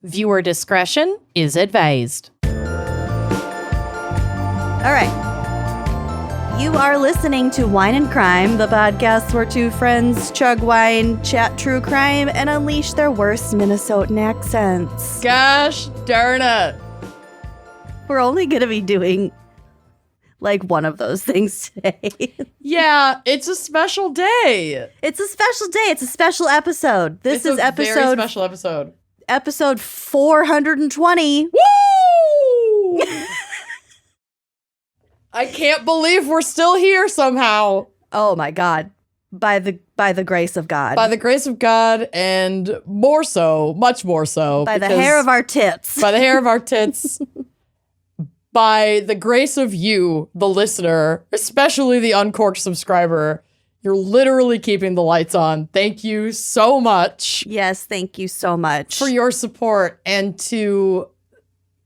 Viewer discretion is advised. All right. You are listening to Wine and Crime, the podcast where two friends chug wine, chat true crime, and unleash their worst Minnesotan accents. Gosh darn it. We're only going to be doing like one of those things today. Yeah, it's a special day. It's a special day. It's a special episode. This is a very special episode. Episode 420. Woo! I can't believe we're still here somehow. Oh my God. By the grace of God. By the grace of God, and more so, much more so. By the hair of our tits. By the hair of our tits. By the grace of you, the listener, especially the Uncorked subscriber. You're literally keeping the lights on. Thank you so much. Yes, thank you so much. For your support, and to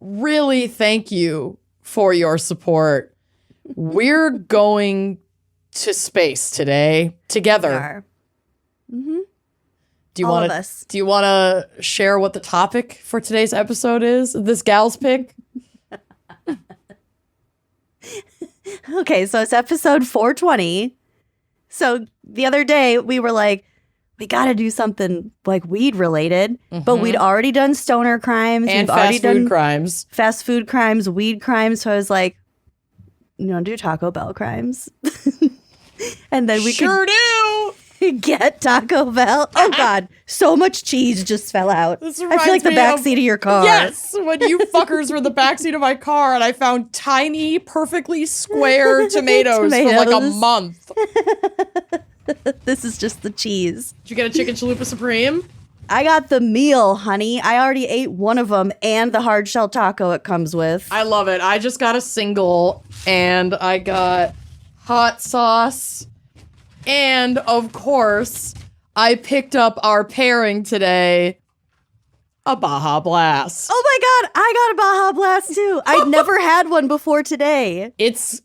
really thank you for your support. We're going to space today together. Mm-hmm. Do you All want of to us. Do you want to share what the topic for today's episode is? This gal's pick? Okay, so it's episode 420. So the other day we were like, we got to do something like weed related, but we'd already done stoner crimes And We've already fast food done crimes. fast food crimes, weed crimes. So I was like, you know, do Taco Bell crimes, and then we Sure do. could get Taco Bell. Oh God, so much cheese just fell out. This I feel like reminds the me backseat of your car. Yes, when you fuckers were in the backseat of my car and I found tiny, perfectly square tomatoes for like a Tomatoes. month. This is just the cheese. Did you get a chicken chalupa supreme? I got the meal, honey. I already ate one of them and the hard shell taco it comes with. I love it. I just got a single, and I got hot sauce. And, of course, I picked up our pairing today, a Baja Blast. Oh my God, I got a Baja Blast too. I'd never had one before today. It's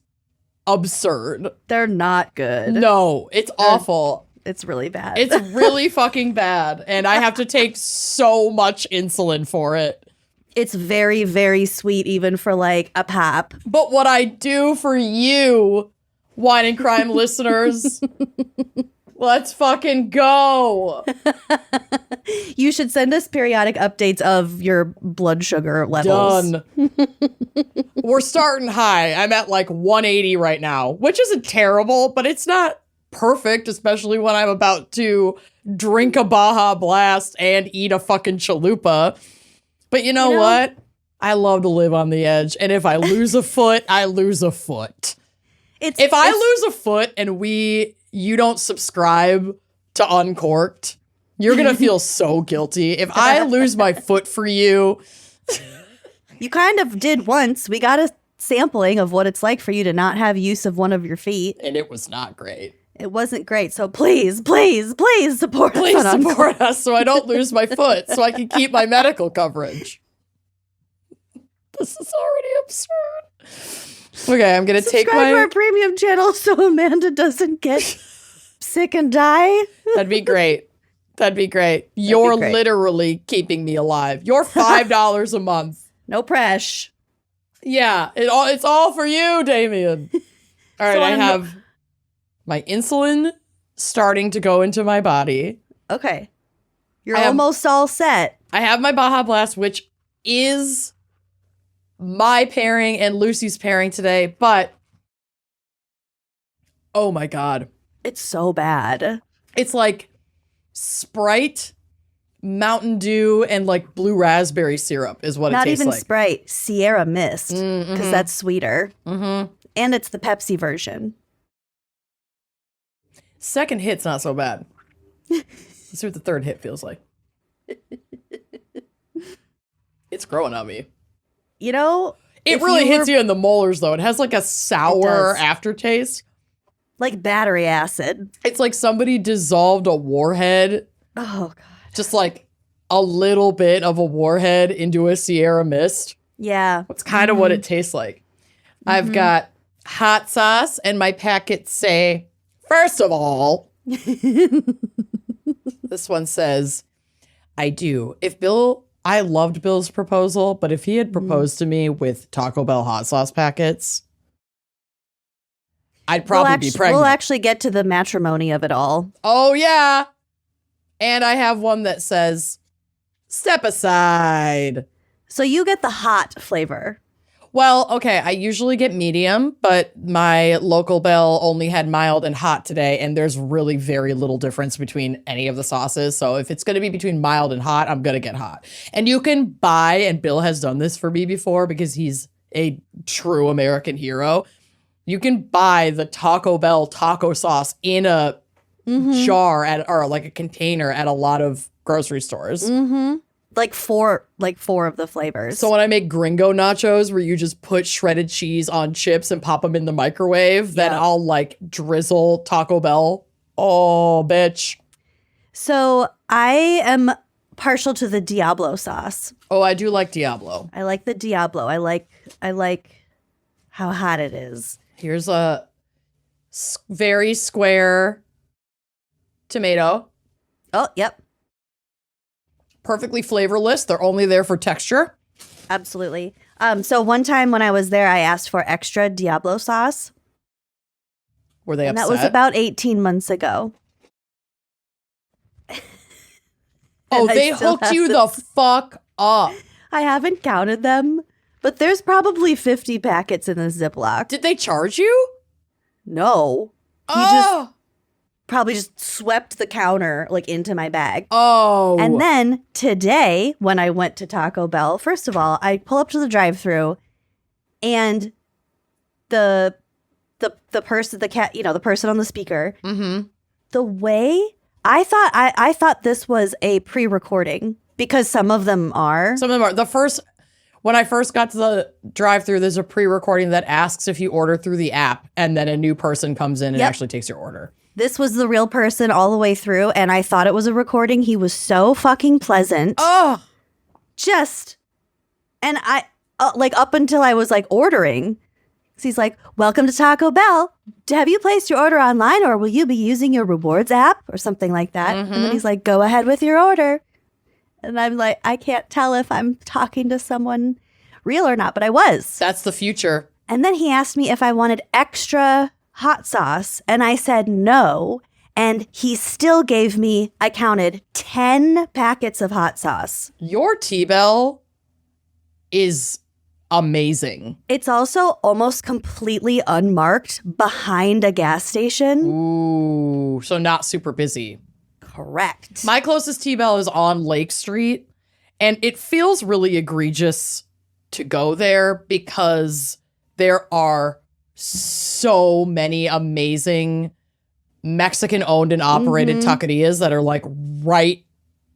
absurd. They're not good. No, it's awful. It's really bad. It's really fucking bad, and I have to take so much insulin for it. It's very, very sweet, even for like a pop. But what I do for you, Wine and Crime listeners, let's fucking go. You should send us periodic updates of your blood sugar levels. Done. We're starting high. I'm at like 180 right now, which isn't terrible, but it's not perfect, especially when I'm about to drink a Baja Blast and eat a fucking chalupa. But you know what? I love to live on the edge. And if I lose a foot, I lose a foot. If I lose a foot and you don't subscribe to Uncorked, you're going to feel so guilty. If I lose my foot for you. You kind of did once. We got a sampling of what it's like for you to not have use of one of your feet. And it was not great. It wasn't great. So please, please, please support us. Please on support us so I don't lose my foot, so I can keep my medical coverage. This is already absurd. Okay, I'm going to take Subscribe to my... our premium channel so Amanda doesn't get sick and die. That'd be great. That'd be great. You're great. literally keeping me alive. You're $5 a month. No presh. Yeah, it's all for you, Damien. All right, So I have my insulin starting to go into my body. Okay. You're I have- almost all set. I have my Baja Blast, which is my pairing and Lucy's pairing today, but oh my God. It's so bad. It's like Sprite, Mountain Dew, and like blue raspberry syrup is what Not it tastes even like. Sprite, Sierra Mist, because Mm-hmm. that's sweeter. Mm-hmm. And it's the Pepsi version. Second hit's not so bad. Let's see what the third hit feels like. It's growing on me. You know, It if really you hits were- you in the molars, though. It has like a sour does. aftertaste. like battery acid. It's like somebody dissolved a warhead, Oh, God. just like a little bit of a warhead into a Sierra Mist. Yeah. That's kind of what it tastes like. I've got hot sauce, and my packets say, first of all, this one says, I do. If Bill I loved Bill's proposal, but if he had proposed to me with Taco Bell hot sauce packets, I'd probably be pregnant. We'll actually get to the matrimony of it all. Oh, yeah. And I have one that says, step aside. So you get the hot flavor. Well, okay, I usually get medium, but my local Bell only had mild and hot today, and there's really very little difference between any of the sauces. So if it's going to be between mild and hot, I'm going to get hot. And you can buy, and Bill has done this for me before because he's a true American hero. You can buy the Taco Bell taco sauce in a jar or like a container at a lot of grocery stores. Mm-hmm. Like four of the flavors. So when I make gringo nachos where you just put shredded cheese on chips and pop them in the microwave, then I'll like drizzle Taco Bell. Oh, bitch. So I am partial to the Diablo sauce. Oh, I do like Diablo. I like the Diablo. I like how hot it is. Here's a very square tomato. Oh, yep. Perfectly flavorless. They're only there for texture. Absolutely. So one time when I was there, I asked for extra Diablo sauce. Were they upset? And that was about 18 months ago. Oh, they hooked you the fuck up. I haven't counted them, but there's probably 50 packets in this Ziploc. Did they charge you? No. He just probably just swept the counter like into my bag. Oh. And then today, when I went to Taco Bell, first of all, I pull up to the drive-thru, and the person, the person on the speaker, the way I thought this was a pre-recording because some of them are. Some of them are. When I first got to the drive-thru, there's a pre-recording that asks if you order through the app, and then a new person comes in and actually takes your order. This was the real person all the way through, and I thought it was a recording. He was so fucking pleasant. Oh. And I, up until I was, like, ordering, he's like, welcome to Taco Bell. Have you placed your order online, or will you be using your rewards app? Or something like that. And then he's like, go ahead with your order. And I'm like, I can't tell if I'm talking to someone real or not, but I was. That's the future. And then he asked me if I wanted extra hot sauce, and I said no, and he still gave me, I counted 10 packets of hot sauce. Your T-Bell is amazing. It's also almost completely unmarked behind a gas station. Ooh, so not super busy. Correct. My closest T-Bell is on Lake Street, and it feels really egregious to go there because there are so many amazing Mexican-owned and operated taquerias that are like right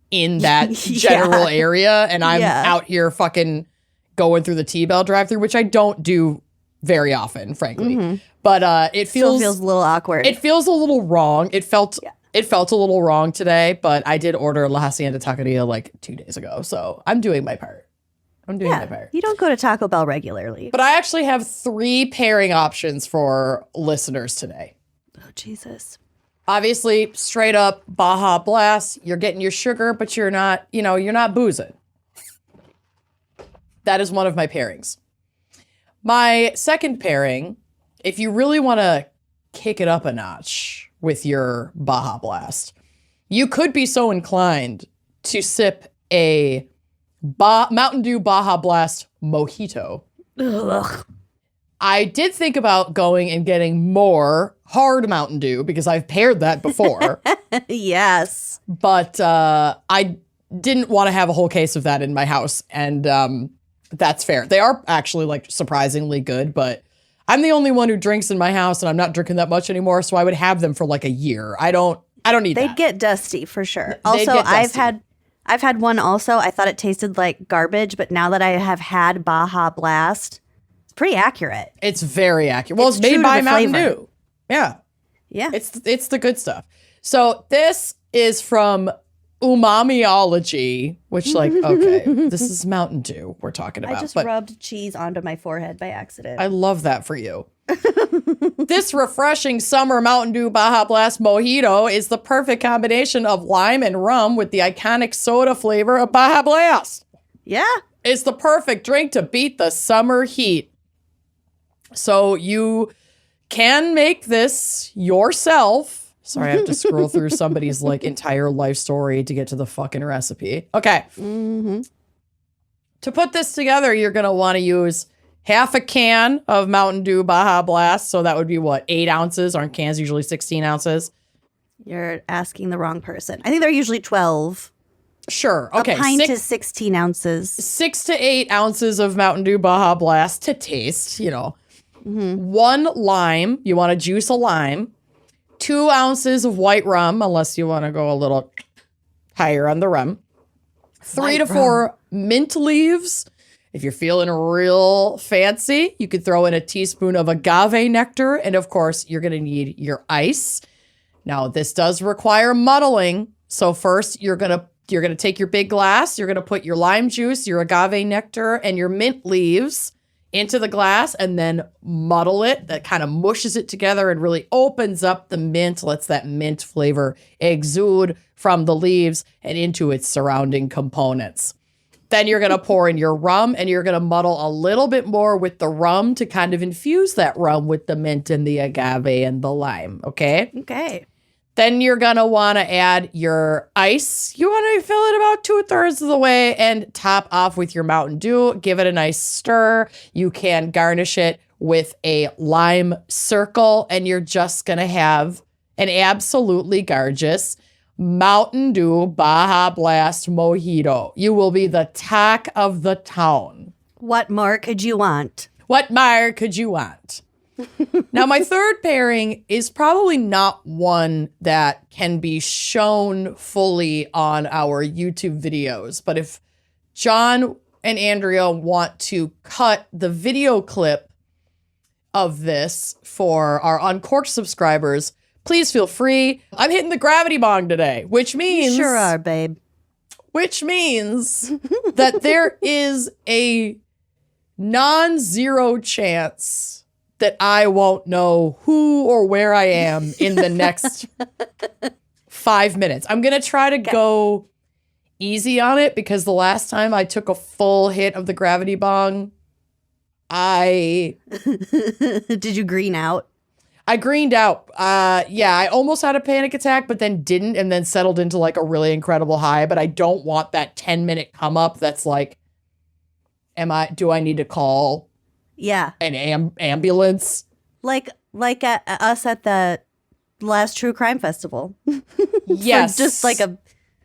in that general area, and I'm out here fucking going through the T-Bell drive-thru, which I don't do very often, frankly. But it still feels a little awkward. It feels a little wrong. It felt a little wrong today, but I did order La Hacienda Taqueria like 2 days ago, so I'm doing my part. My part. You don't go to Taco Bell regularly. But I actually have 3 pairing options for listeners today. Oh, Jesus. Obviously, straight up Baja Blast. You're getting your sugar, but you're not boozing. That is one of my pairings. My second pairing, if you really want to kick it up a notch with your Baja Blast, you could be so inclined to sip a Mountain Dew Baja Blast mojito. Ugh. I did think about going and getting more hard Mountain Dew because I've paired that before. Yes. But I didn't want to have a whole case of that in my house. And that's fair. They are actually like surprisingly good, but I'm the only one who drinks in my house and I'm not drinking that much anymore. So I would have them for like a year. I don't need that. They'd get dusty for sure. Also, I've had one also. I thought it tasted like garbage, but now that I have had Baja Blast, it's pretty accurate. It's very accurate. Well, it's made by Mountain Dew. Yeah. Yeah. It's the good stuff. So this is from Umamiology, which like, okay, this is Mountain Dew we're talking about. I just rubbed cheese onto my forehead by accident. I love that for you. This refreshing summer Mountain Dew Baja Blast Mojito is the perfect combination of lime and rum with the iconic soda flavor of Baja Blast. Yeah. It's the perfect drink to beat the summer heat. So you can make this yourself. Sorry, I have to scroll through somebody's like entire life story to get to the fucking recipe. Okay. Mm-hmm. To put this together, you're going to want to use half a can of Mountain Dew Baja Blast. So that would be what, 8 ounces? Aren't cans usually 16 ounces? You're asking the wrong person. I think they're usually 12. Sure. Okay. A pint is 16 ounces. 6 to 8 ounces of Mountain Dew Baja Blast to taste, you know. Mm-hmm. 1 lime. You want to juice a lime. 2 ounces of white rum, unless you want to go a little higher on the rum. 3 to 4 mint leaves. If you're feeling real fancy, you could throw in a teaspoon of agave nectar. And of course, you're going to need your ice. Now, this does require muddling. So first, you're going to take your big glass. You're going to put your lime juice, your agave nectar, and your mint leaves into the glass and then muddle it. That kind of mushes it together and really opens up the mint, lets that mint flavor exude from the leaves and into its surrounding components. Then you're going to pour in your rum and you're going to muddle a little bit more with the rum to kind of infuse that rum with the mint and the agave and the lime. Okay? Okay. Then you're going to want to add your ice. You want to fill it about 2/3 of the way and top off with your Mountain Dew. Give it a nice stir. You can garnish it with a lime circle and you're just going to have an absolutely gorgeous Mountain Dew Baja Blast mojito. You will be the talk of the town. What more could you want? What more could you want? Now, my third pairing is probably not one that can be shown fully on our YouTube videos. But if John and Andrea want to cut the video clip of this for our Uncorked subscribers, please feel free. I'm hitting the gravity bong today, which means... You sure are, babe. Which means that there is a non-zero chance that I won't know who or where I am in the next 5 minutes. I'm going to try to go easy on it because the last time I took a full hit of the gravity bong, Did you green out? I greened out. Yeah, I almost had a panic attack, but then didn't, and then settled into like a really incredible high. But I don't want that 10-minute come up that's like, do I need to call an ambulance? Like us at the last True Crime Festival. Yes. Just like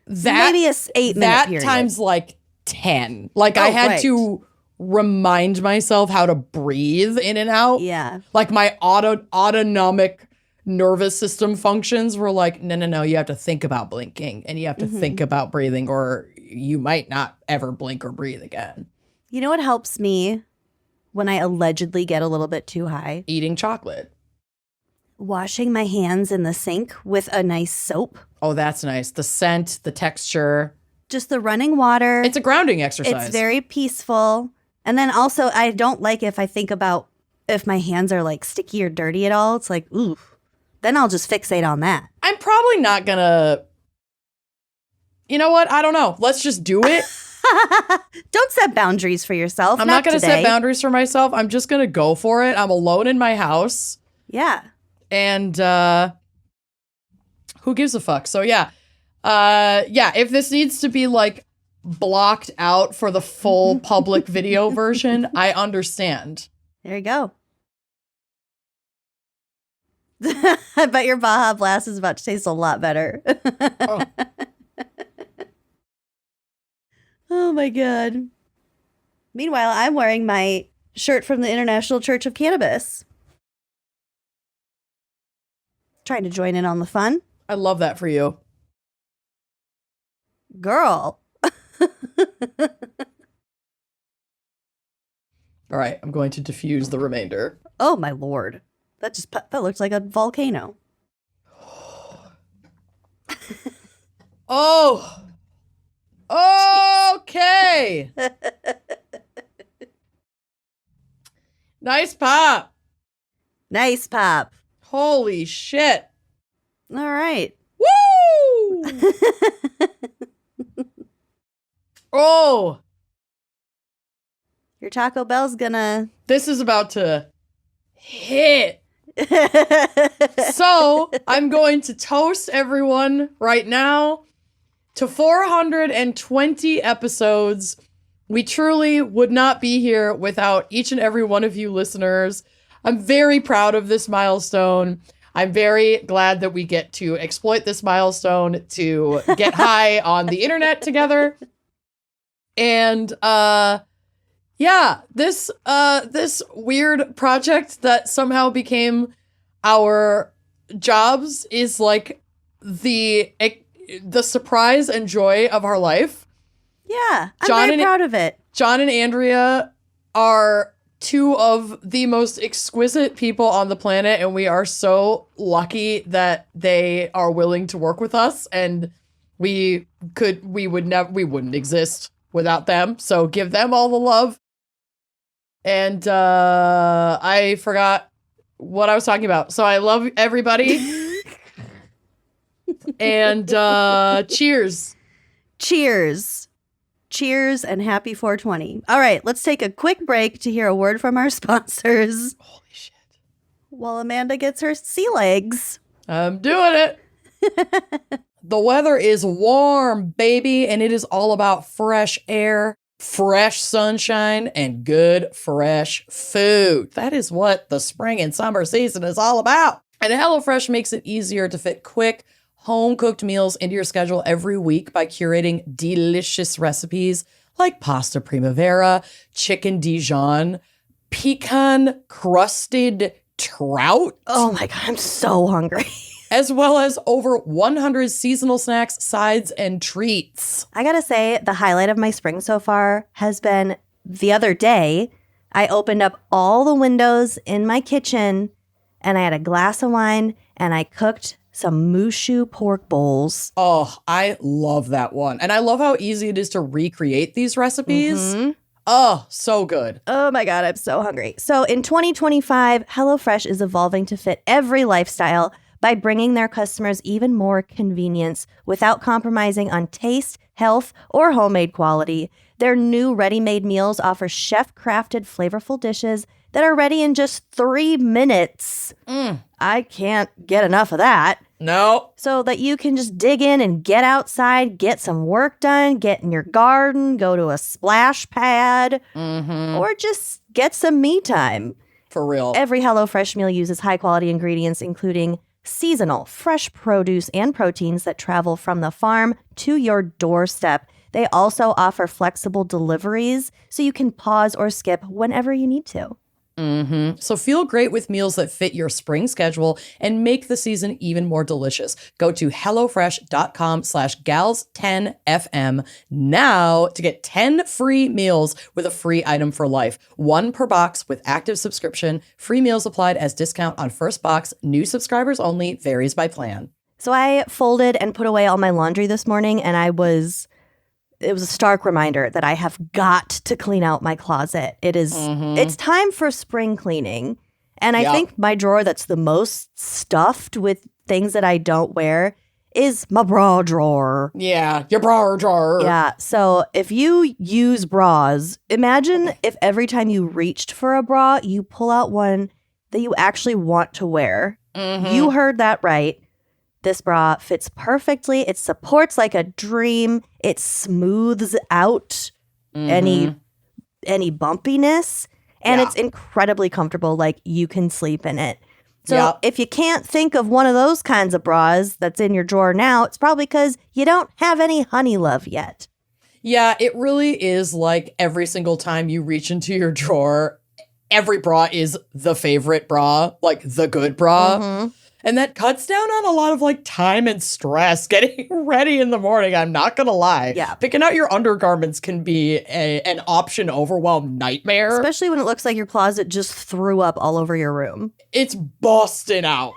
maybe a 8-minute period. That times like 10. Like I had to remind myself how to breathe in and out. Yeah. Like my autonomic nervous system functions were like, no, you have to think about blinking and you have to think about breathing or you might not ever blink or breathe again. You know what helps me when I allegedly get a little bit too high? Eating chocolate. Washing my hands in the sink with a nice soap. Oh, that's nice. The scent, the texture. Just the running water. It's a grounding exercise. It's very peaceful. And then also, I don't like if I think about if my hands are like sticky or dirty at all. It's like, ooh. Then I'll just fixate on that. I'm probably not gonna... You know what? I don't know. Let's just do it. Don't set boundaries for yourself. I'm not going to set boundaries for myself. I'm just going to go for it. I'm alone in my house. Yeah. And who gives a fuck? So yeah. If this needs to be like blocked out for the full public video version, I understand. There you go. I bet your Baja Blast is about to taste a lot better. Oh. Oh my God. Meanwhile, I'm wearing my shirt from the International Church of Cannabis. Trying to join in on the fun. I love that for you. Girl. All right, I'm going to diffuse the remainder. Oh my Lord. That looks like a volcano. Oh. Okay. Nice pop. Nice pop. Holy shit. All right. Woo! Oh. Your Taco Bell's gonna... This is about to hit. So I'm going to toast everyone right now to 420 episodes. We truly would not be here without each and every one of you listeners. I'm very proud of this milestone. I'm very glad that we get to exploit this milestone to get high on the internet together. And yeah, this weird project that somehow became our jobs is like the surprise and joy of our life. Yeah, I'm very proud of it. John and Andrea are two of the most exquisite people on the planet, and we are so lucky that they are willing to work with us, and we wouldn't exist without them. So give them all the love. And I forgot what I was talking about. So I love everybody. And cheers. Cheers. Cheers and happy 420. All right, let's take a quick break to hear a word from our sponsors. Holy shit. While Amanda gets her sea legs. I'm doing it. The weather is warm, baby, and it is all about fresh air, fresh sunshine, and good fresh food. That is what the spring and summer season is all about. And HelloFresh makes it easier to fit quick, home-cooked meals into your schedule every week by curating delicious recipes like pasta primavera, chicken Dijon, pecan-crusted trout. Oh my God, I'm so hungry. As well as over 100 seasonal snacks, sides, and treats. I gotta say, the highlight of my spring so far has been the other day, I opened up all the windows in my kitchen and I had a glass of wine and I cooked some mushu pork bowls. Oh, I love that one. And I love how easy it is to recreate these recipes. Mm-hmm. Oh, so good. Oh my God, I'm so hungry. So in 2025, HelloFresh is evolving to fit every lifestyle by bringing their customers even more convenience without compromising on taste, health, or homemade quality. Their new ready-made meals offer chef-crafted flavorful dishes that are ready in just 3 minutes. I can't get enough of that. No. So that you can just dig in and get outside, get some work done, get in your garden, go to a splash pad, or just get some me time. For real. Every HelloFresh meal uses high-quality ingredients, including seasonal, fresh produce and proteins that travel from the farm to your doorstep. They also offer flexible deliveries, so you can pause or skip whenever you need to. So feel great with meals that fit your spring schedule and make the season even more delicious. Go to HelloFresh.com/gals10FM now to get 10 free meals with a free item for life. 1 per box with active subscription. Free meals applied as discount on first box. New subscribers only. Varies by plan. So I folded and put away all my laundry this morning, and it was a stark reminder that I have got to clean out my closet. It's time for spring cleaning. And I think my drawer that's the most stuffed with things that I don't wear is my bra drawer. Yeah, your bra drawer. Yeah. So if you use bras, imagine if every time you reached for a bra, you pull out one that you actually want to wear. You heard that right. This bra fits perfectly. It supports like a dream. It smooths out any bumpiness. And it's incredibly comfortable. Like, you can sleep in it. So if you can't think of one of those kinds of bras that's in your drawer now, it's probably because you don't have any Honey Love yet. Yeah, it really is like every single time you reach into your drawer, every bra is the favorite bra, like the good bra. And that cuts down on a lot of like time and stress getting ready in the morning. I'm not going to lie. Yeah. Picking out your undergarments can be an option overwhelm nightmare. Especially when it looks like your closet just threw up all over your room. It's busting out.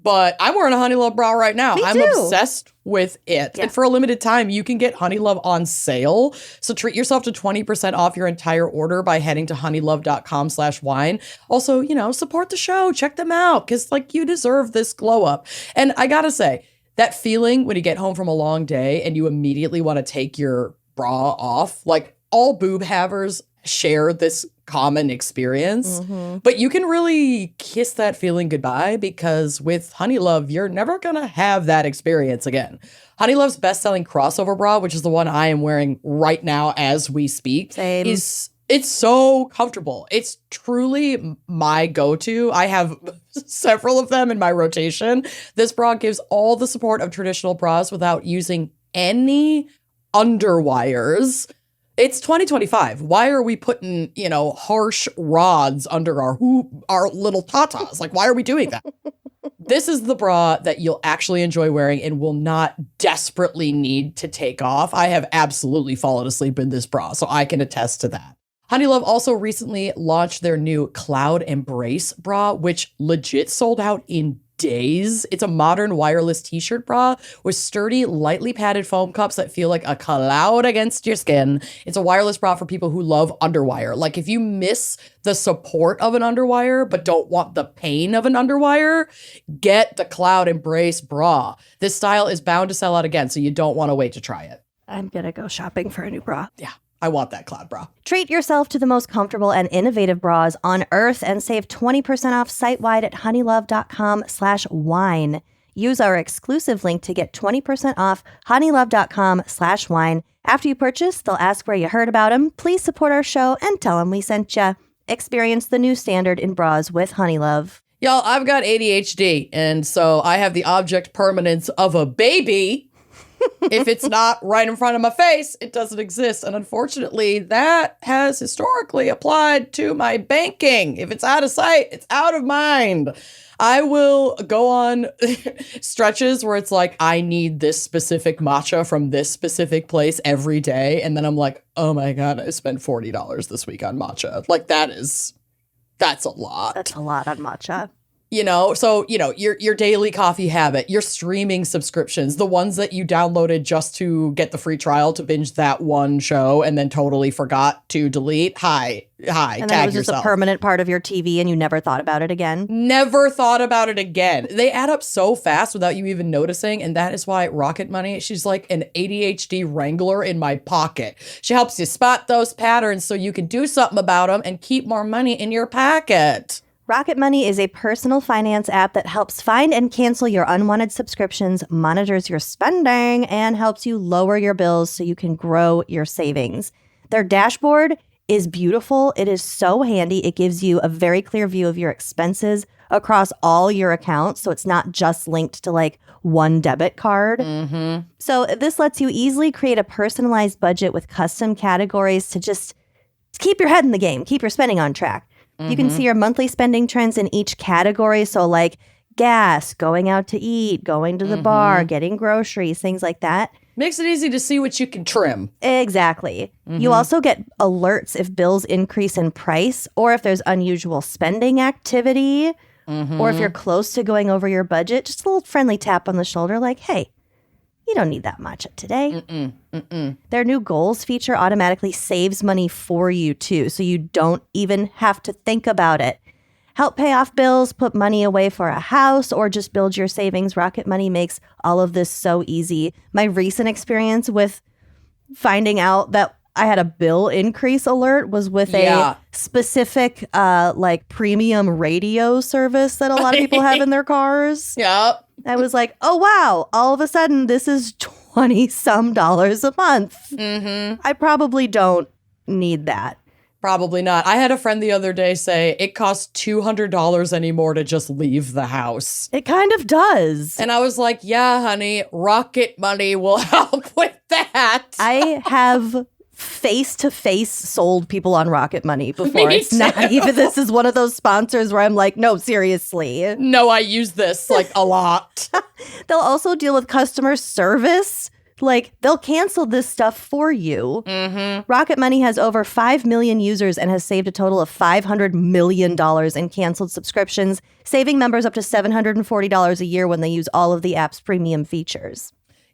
But I'm wearing a Honey Love bra right now. Me I'm too. obsessed with it. Yeah. And for a limited time, you can get Honey Love on sale. So treat yourself to 20% off your entire order by heading to honeylove.com/wine. Also, support the show. Check them out because you deserve this glow up. And I gotta say, that feeling when you get home from a long day and you immediately want to take your bra off, like all boob havers share this common experience. But you can really kiss that feeling goodbye because with Honey Love, you're never going to have that experience again. Honey Love's best-selling crossover bra, which is the one I am wearing right now as we speak, it's so comfortable. It's truly my go-to. I have several of them in my rotation. This bra gives all the support of traditional bras without using any underwires. It's 2025. Why are we putting, harsh rods under our little tatas? Like, why are we doing that? This is the bra that you'll actually enjoy wearing and will not desperately need to take off. I have absolutely fallen asleep in this bra, so I can attest to that. Honey Love also recently launched their new Cloud Embrace bra, which legit sold out in days. It's a modern wireless t-shirt bra with sturdy, lightly padded foam cups that feel like a cloud against your skin. It's a wireless bra for people who love underwire. Like if you miss the support of an underwire but don't want the pain of an underwire, get the Cloud Embrace bra. This style is bound to sell out again, so you don't want to wait to try it. I'm gonna go shopping for a new bra. Yeah. I want that cloud bra. Treat yourself to the most comfortable and innovative bras on earth and save 20% off site-wide at honeylove.com/wine. Use our exclusive link to get 20% off honeylove.com/wine. After you purchase, they'll ask where you heard about them. Please support our show and tell them we sent you. Experience the new standard in bras with Honey Love. Y'all, I've got ADHD, and so I have the object permanence of a baby. If it's not right in front of my face, it doesn't exist. And unfortunately, that has historically applied to my banking. If it's out of sight, it's out of mind. I will go on stretches where it's like, I need this specific matcha from this specific place every day. And then I'm like, oh my God, I spent $40 this week on matcha. Like that's a lot. That's a lot on matcha. So, your daily coffee habit, your streaming subscriptions, the ones that you downloaded just to get the free trial to binge that one show and then totally forgot to delete. Hi, and then tag it was just yourself. a permanent part of your TV and you never thought about it again. Never thought about it again. They add up so fast without you even noticing. And that is why Rocket Money, she's like an ADHD wrangler in my pocket. She helps you spot those patterns so you can do something about them and keep more money in your pocket. Rocket Money is a personal finance app that helps find and cancel your unwanted subscriptions, monitors your spending, and helps you lower your bills so you can grow your savings. Their dashboard is beautiful. It is so handy. It gives you a very clear view of your expenses across all your accounts, so it's not just linked to like one debit card. So this lets you easily create a personalized budget with custom categories to just keep your head in the game, keep your spending on track. You can see your monthly spending trends in each category. So like gas, going out to eat, going to the bar, getting groceries, things like that. Makes it easy to see what you can trim. Exactly. You also get alerts if bills increase in price or if there's unusual spending activity or if you're close to going over your budget. Just a little friendly tap on the shoulder like, hey, you don't need that much today. Their new goals feature automatically saves money for you too, so you don't even have to think about it. Help pay off bills, put money away for a house, or just build your savings. Rocket Money makes all of this so easy. My recent experience with finding out that I had a bill increase alert was with a specific premium radio service that a lot of people have in their cars. Yep. I was like, oh, wow, all of a sudden this is $20-some a month. I probably don't need that. Probably not. I had a friend the other day say it costs $200 anymore to just leave the house. It kind of does. And I was like, yeah, honey, Rocket Money will help with that. I have face-to-face sold people on Rocket Money before. Me It's too. not even, this is one of those sponsors where I'm like, no, seriously. No, I use this like a lot. They'll also deal with customer service. Like, they'll cancel this stuff for you. Rocket Money has over 5 million users and has saved a total of $500 million in canceled subscriptions, saving members up to $740 a year when they use all of the app's premium features.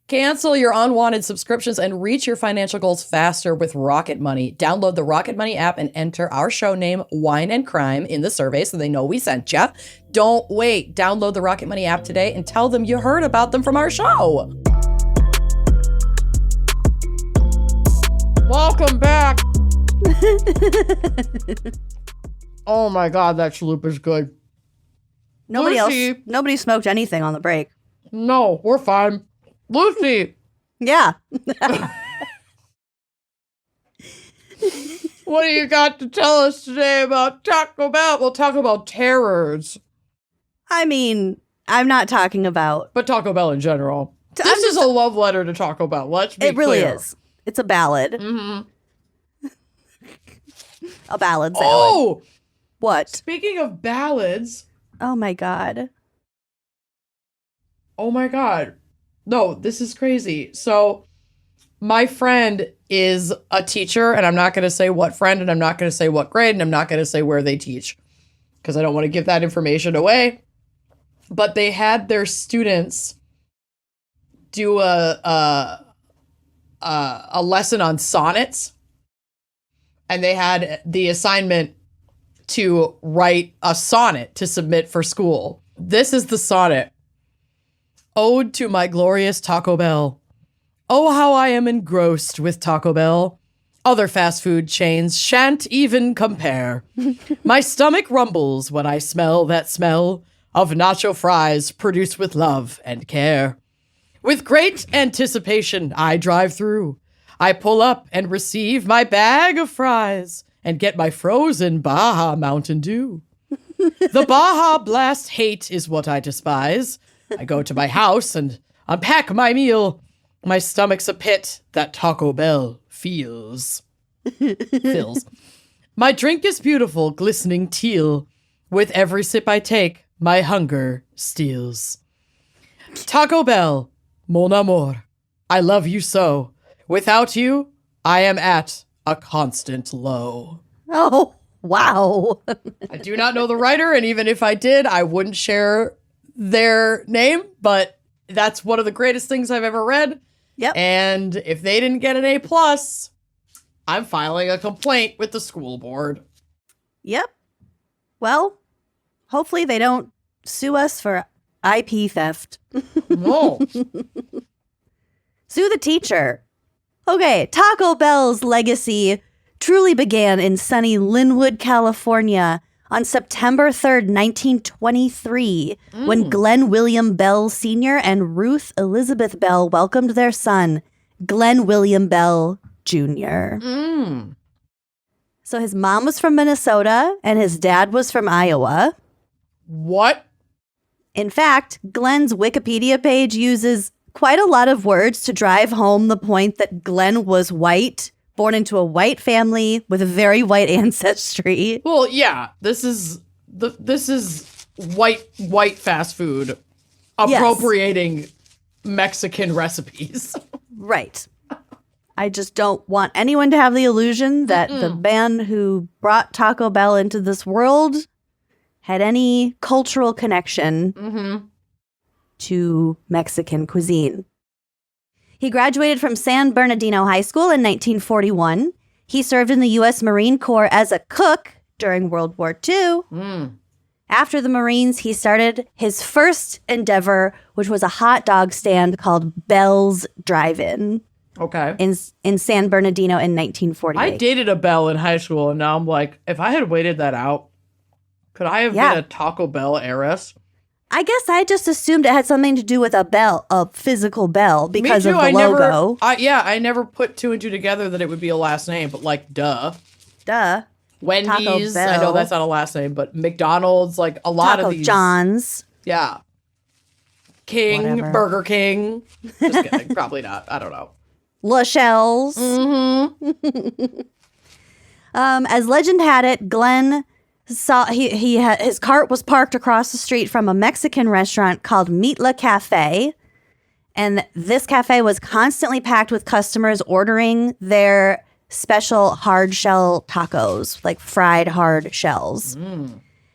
Cancel your unwanted subscriptions and reach your financial goals faster with Rocket Money. Download the Rocket Money app and enter our show name, Wine and Crime, in the survey so they know we sent you. Don't wait. Download the Rocket Money app today and tell them you heard about them from our show. Welcome back. Oh my God, that chalupa is good. Nobody smoked anything on the break. No, we're fine. Lucy, Yeah. what do you got to tell us today about Taco Bell? We'll talk about terrors. I mean, I'm not talking about... But Taco Bell in general. This is a love letter to Taco Bell. Let's be clear. It really is. It's a ballad. Mm-hmm. A ballad salad. Oh! What? Speaking of ballads. Oh my God. Oh my God. No, this is crazy. So, my friend is a teacher, and I'm not going to say what friend, and I'm not going to say what grade, and I'm not going to say where they teach, because I don't want to give that information away. But they had their students do a lesson on sonnets, and they had the assignment to write a sonnet to submit for school. This is the sonnet. Ode to my glorious Taco Bell. Oh, how I am engrossed with Taco Bell. Other fast food chains shan't even compare. My stomach rumbles when I smell that smell of nacho fries produced with love and care. With great anticipation, I drive through. I pull up and receive my bag of fries and get my frozen Baja Mountain Dew. The Baja Blast hate is what I despise. I go to my house and unpack my meal. My stomach's a pit that Taco Bell fills. My drink is beautiful, glistening teal. With every sip I take, my hunger steals. Taco Bell, mon amour, I love you so. Without you, I am at a constant low. Oh, wow. I do not know the writer, and even if I did, I wouldn't share their name, but that's one of the greatest things I've ever read. Yep. And if they didn't get an A+, I'm filing a complaint with the school board. Yep. Well, hopefully they don't sue us for IP theft. No. Sue the teacher. Okay, Taco Bell's legacy truly began in sunny Linwood, California on September 3rd, 1923, when Glenn William Bell Sr. and Ruth Elizabeth Bell welcomed their son, Glenn William Bell Jr. So his mom was from Minnesota and his dad was from Iowa. What? In fact, Glenn's Wikipedia page uses quite a lot of words to drive home the point that Glenn was white, born into a white family with a very white ancestry. Well, yeah, this is white fast food appropriating Mexican recipes. Right. I just don't want anyone to have the illusion that the man who brought Taco Bell into this world had any cultural connection to Mexican cuisine. He graduated from San Bernardino High School in 1941. He served in the U.S. Marine Corps as a cook during World War II. After the Marines, he started his first endeavor, which was a hot dog stand called Bell's Drive-In. Okay. In San Bernardino in 1948. I dated a Bell in high school, and now I'm like, if I had waited that out, could I have been a Taco Bell heiress? I guess I just assumed it had something to do with a bell, a physical bell, because of the logo. I never put two and two together that it would be a last name, but like, duh. Wendy's, I know that's not a last name, but McDonald's, like a lot of these. John's. Yeah. King, Whatever. Burger King. Just kidding. Probably not. I don't know. Lachelle's. As legend had it, Glenn saw his cart was parked across the street from a Mexican restaurant called Meatla Cafe, and this cafe was constantly packed with customers ordering their special hard shell tacos, like fried hard shells.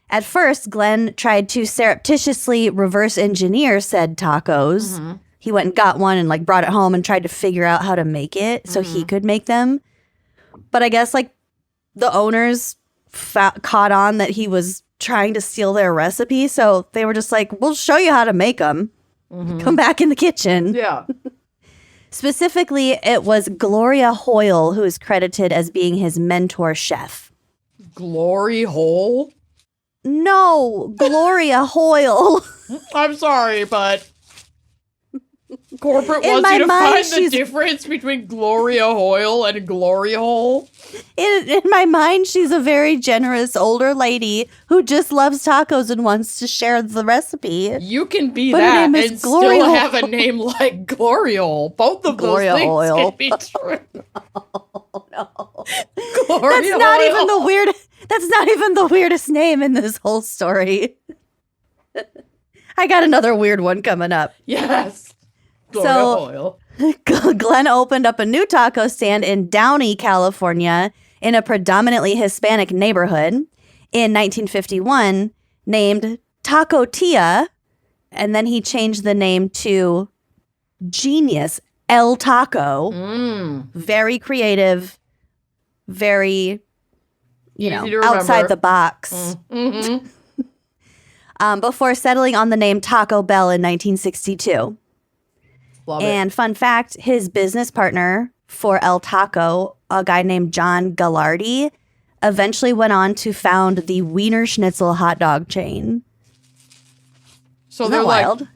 At first, Glenn tried to surreptitiously reverse engineer said tacos. He went and got one and like brought it home and tried to figure out how to make it so he could make them. But I guess like the owners caught on that he was trying to steal their recipe. So they were just like, we'll show you how to make them. Come back in the kitchen. Yeah. Specifically, it was Gloria Hoyle who is credited as being his mentor chef. Glory hole? No, Gloria Hoyle. I'm sorry, but corporate In wants my you to mind, find the difference between Gloria Hoyle and Glory Hole. In my mind, she's a very generous older lady who just loves tacos and wants to share the recipe. You can be But her that name is and Glory still Hole. have a name like Glory Hole. Both of Gloria those things Hoyle. can be true. Oh, no. Glory That's not Hoyle. even the weird. That's not even the weirdest name in this whole story. I got another weird one coming up. Yes. Gloria So- Hoyle. Glenn opened up a new taco stand in Downey, California, in a predominantly Hispanic neighborhood in 1951, named Taco Tia, and then he changed the name to Genius El Taco. Very creative, very, Easy to remember. outside the box. Mm-hmm. Before settling on the name Taco Bell in 1962. Love it. And fun fact, his business partner for El Taco, a guy named John Gallardi, eventually went on to found the Wiener Schnitzel hot dog chain. So Isn't they're that like wild?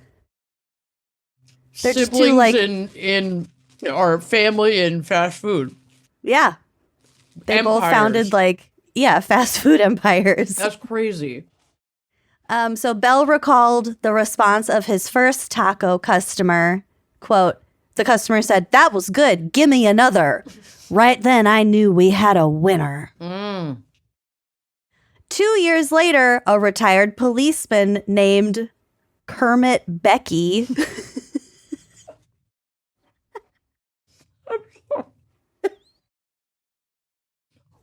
They're just two, siblings like- in or family in fast food. Yeah. They both Empires. founded fast food empires. That's crazy. So Bell recalled the response of his first taco customer. Quote, the customer said, "That was good. Give me another." Right then, I knew we had a winner. 2 years later, a retired policeman named Kermit Becky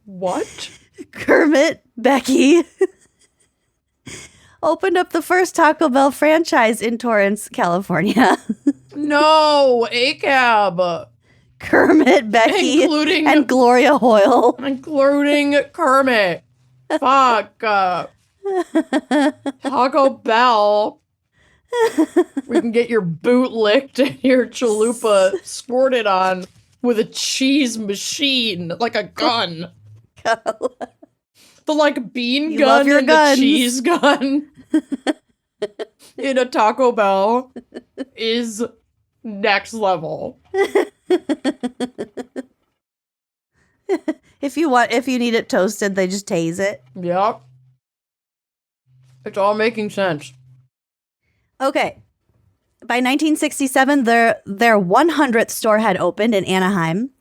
What? Kermit Becky opened up the first Taco Bell franchise in Torrance, California. No, ACAB. Kermit Becky Including- and Gloria Hoyle. Including Kermit. Fuck. Taco Bell. We can get your boot licked and your chalupa squirted on with a cheese machine, like a gun. The like bean You gun love your and guns. the cheese gun in a Taco Bell is next level. If you need it toasted, they just tase it. Yep. It's all making sense. Okay. By 1967, their 100th store had opened in Anaheim.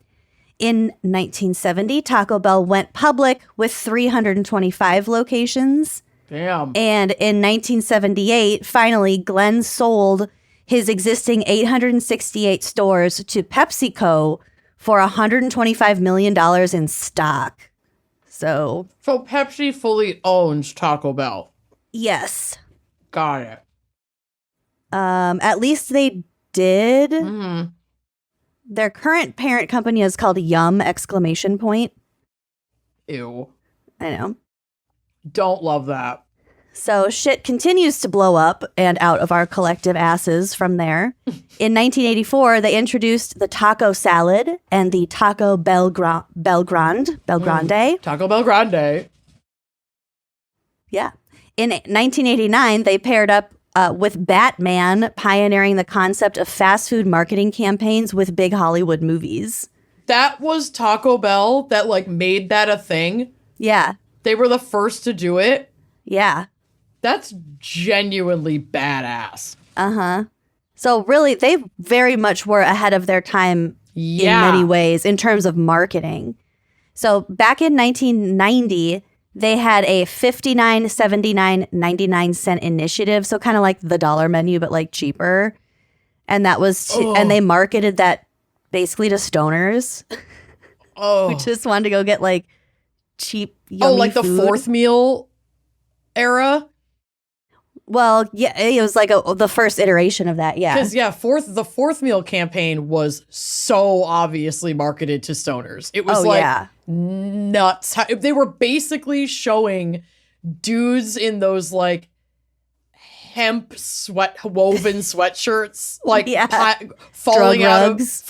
In 1970, Taco Bell went public with 325 locations. Damn. And in 1978, finally, Glenn sold his existing 868 stores to PepsiCo for $125 million in stock. So, So Pepsi fully owns Taco Bell. yes. Got it. At least they did. Mm-hmm. Their current parent company is called Yum! Exclamation point. Ew. I know. Don't love that. So shit continues to blow up and out of our collective asses from there. In 1984, they introduced the taco salad and the Taco Bell Grande. Taco Bell Grande. Yeah. In 1989, they paired up with Batman, pioneering the concept of fast food marketing campaigns with big Hollywood movies. That was Taco Bell that like made that a thing. Yeah. They were the first to do it. Yeah. That's genuinely badass. Uh-huh. So really, they very much were ahead of their time Yeah. in many ways in terms of marketing. So back in 1990, they had a 59, 79, 99 cent initiative. So kind of like the dollar menu, but like cheaper. And that was, and they marketed that basically to stoners Oh. who just wanted to go get like cheap, yummy like the food. fourth meal era? Well, yeah, it was like the first iteration of that. Yeah. Because the fourth meal campaign was so obviously marketed to stoners. It was nuts. They were basically showing dudes in those like hemp woven sweatshirts, like falling drug out rugs.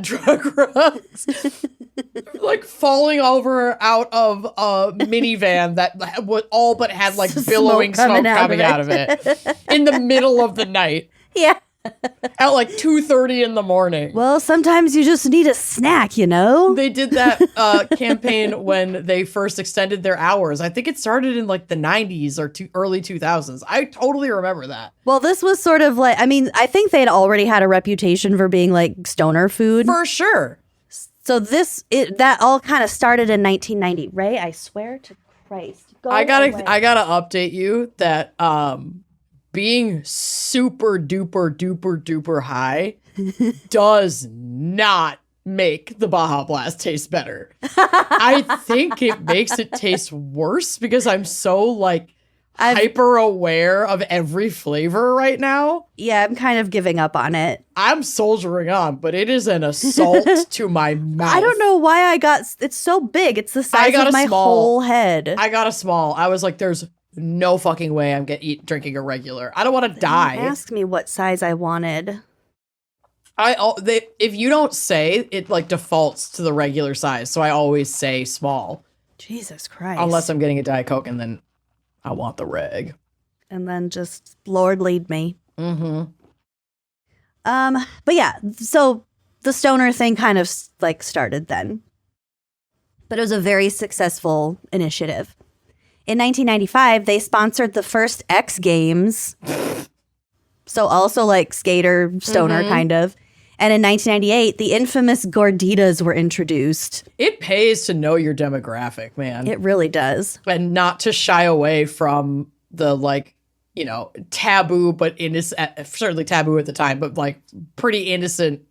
Drug rugs, like falling out of a minivan that would all but had like billowing smoke coming out of it in the middle of the night. Yeah. At like 2:30 in the morning. Well, sometimes you just need a snack, you know? They did that campaign when they first extended their hours. I think it started in like the 90s or early 2000s. I totally remember that. Well, this was sort of like, I mean, I think they'd already had a reputation for being like stoner food. For sure. So that all kind of started in 1990, right? I swear to Christ. I gotta update you that being super duper duper duper high does not make the Baja Blast taste better. I think it makes it taste worse because I'm so like hyper aware of every flavor right now. Yeah, I'm kind of giving up on it. I'm soldiering on, but it is an assault to my mouth. I don't know why it's so big. It's the size of my whole head. I got a small. I was like, there's no fucking way I'm drinking a regular. I don't want to die. Ask me what size I wanted. If you don't say, it like defaults to the regular size, so I always say small. Jesus Christ. Unless I'm getting a Diet Coke, and then I want the reg. And then just Lord lead me. Mm-hmm. But yeah, so the stoner thing kind of like started then. But it was a very successful initiative. In 1995, they sponsored the first X Games. So also like skater, stoner kind of. And in 1998, the infamous gorditas were introduced. It pays to know your demographic, man. It really does. And not to shy away from the like, you know, taboo, but innocent, certainly taboo at the time, but like pretty innocent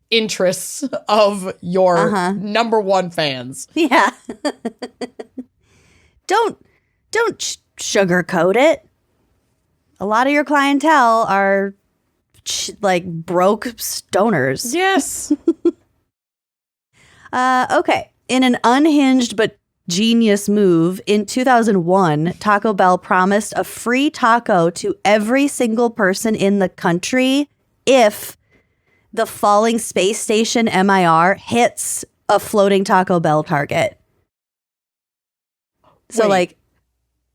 interests of your number one fans. Yeah. Don't sugarcoat it. A lot of your clientele are like broke stoners. Yes. Okay. In an unhinged but genius move, in 2001, Taco Bell promised a free taco to every single person in the country if the falling space station MIR hits a floating Taco Bell target. So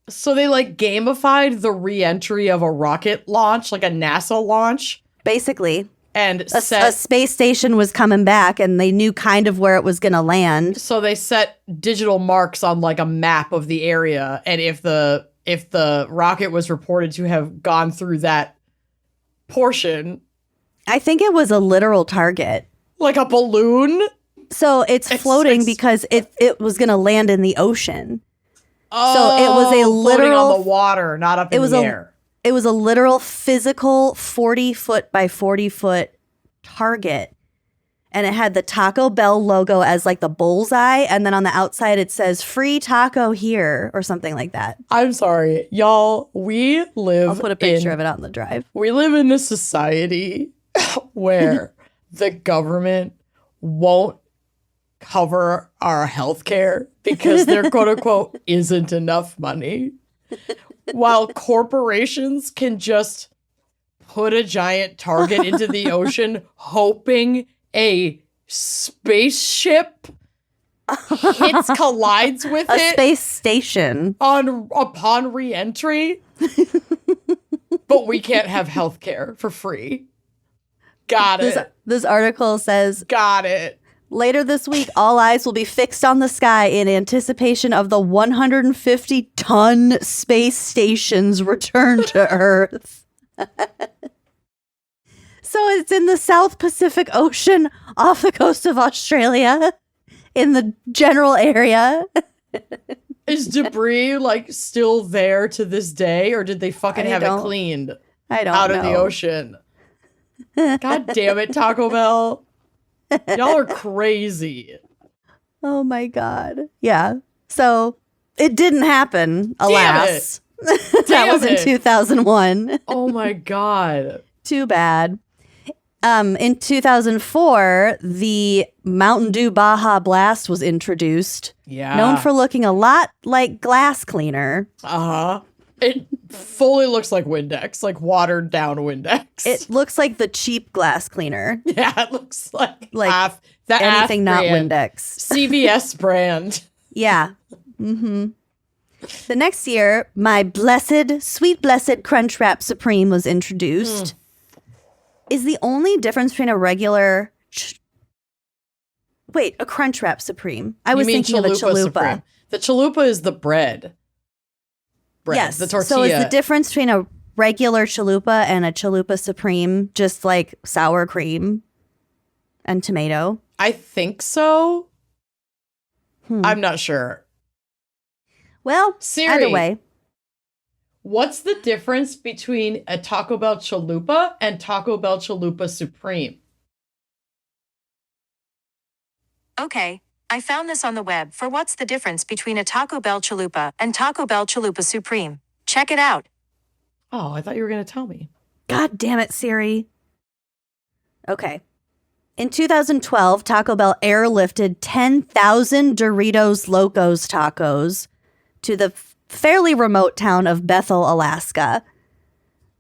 So they like gamified the re-entry of a rocket launch, like a NASA launch? Basically. And a space station was coming back and they knew kind of where it was going to land. So they set digital marks on like a map of the area. And if the rocket was reported to have gone through that portion. I think it was a literal target. Like a balloon? So it's floating because it was going to land in the ocean. Oh, so it was a literal floating on the water, not up in the air. It was a literal physical 40-foot by 40-foot target. And it had the Taco Bell logo as like the bullseye. And then on the outside, it says free taco here or something like that. I'm sorry, y'all. We live I'll put a picture of it out in the drive. We live in a society where the government won't cover our health care because there, quote unquote, isn't enough money. While corporations can just put a giant target into the ocean, hoping a spaceship collides with a space station upon re-entry. But we can't have health care for free. Got it. This article says, got it. Later this week, all eyes will be fixed on the sky in anticipation of the 150-ton space station's return to Earth. So it's in the South Pacific Ocean off the coast of Australia, in the general area. Is debris like still there to this day, or did they fucking have it cleaned out of the ocean? God damn it, Taco Bell. Y'all are crazy. Oh my God. Yeah. So it didn't happen, alas. That was in 2001. Oh my God. Too bad. In 2004, the Mountain Dew Baja Blast was introduced. Yeah. Known for looking a lot like glass cleaner. Uh-huh. It fully looks like Windex, like watered down Windex. It looks like the cheap glass cleaner. Yeah, it looks like anything not brand. Windex. CVS brand. Yeah. Mm-hmm. The next year, my sweet blessed Crunch Wrap Supreme was introduced. Is the only difference between a regular... a Crunch Wrap Supreme. I was thinking of a chalupa. Supreme. The chalupa is the bread. Yes. The tortilla. So is the difference between a regular chalupa and a chalupa Supreme just like sour cream and tomato? I think so. I'm not sure. Well, Siri, either way. What's the difference between a Taco Bell chalupa and Taco Bell chalupa Supreme? Okay, I found this on the web for what's the difference between a Taco Bell chalupa and Taco Bell chalupa Supreme. Check it out. Oh, I thought you were going to tell me. God damn it, Siri. Okay. In 2012, Taco Bell airlifted 10,000 Doritos Locos tacos to the fairly remote town of Bethel, Alaska,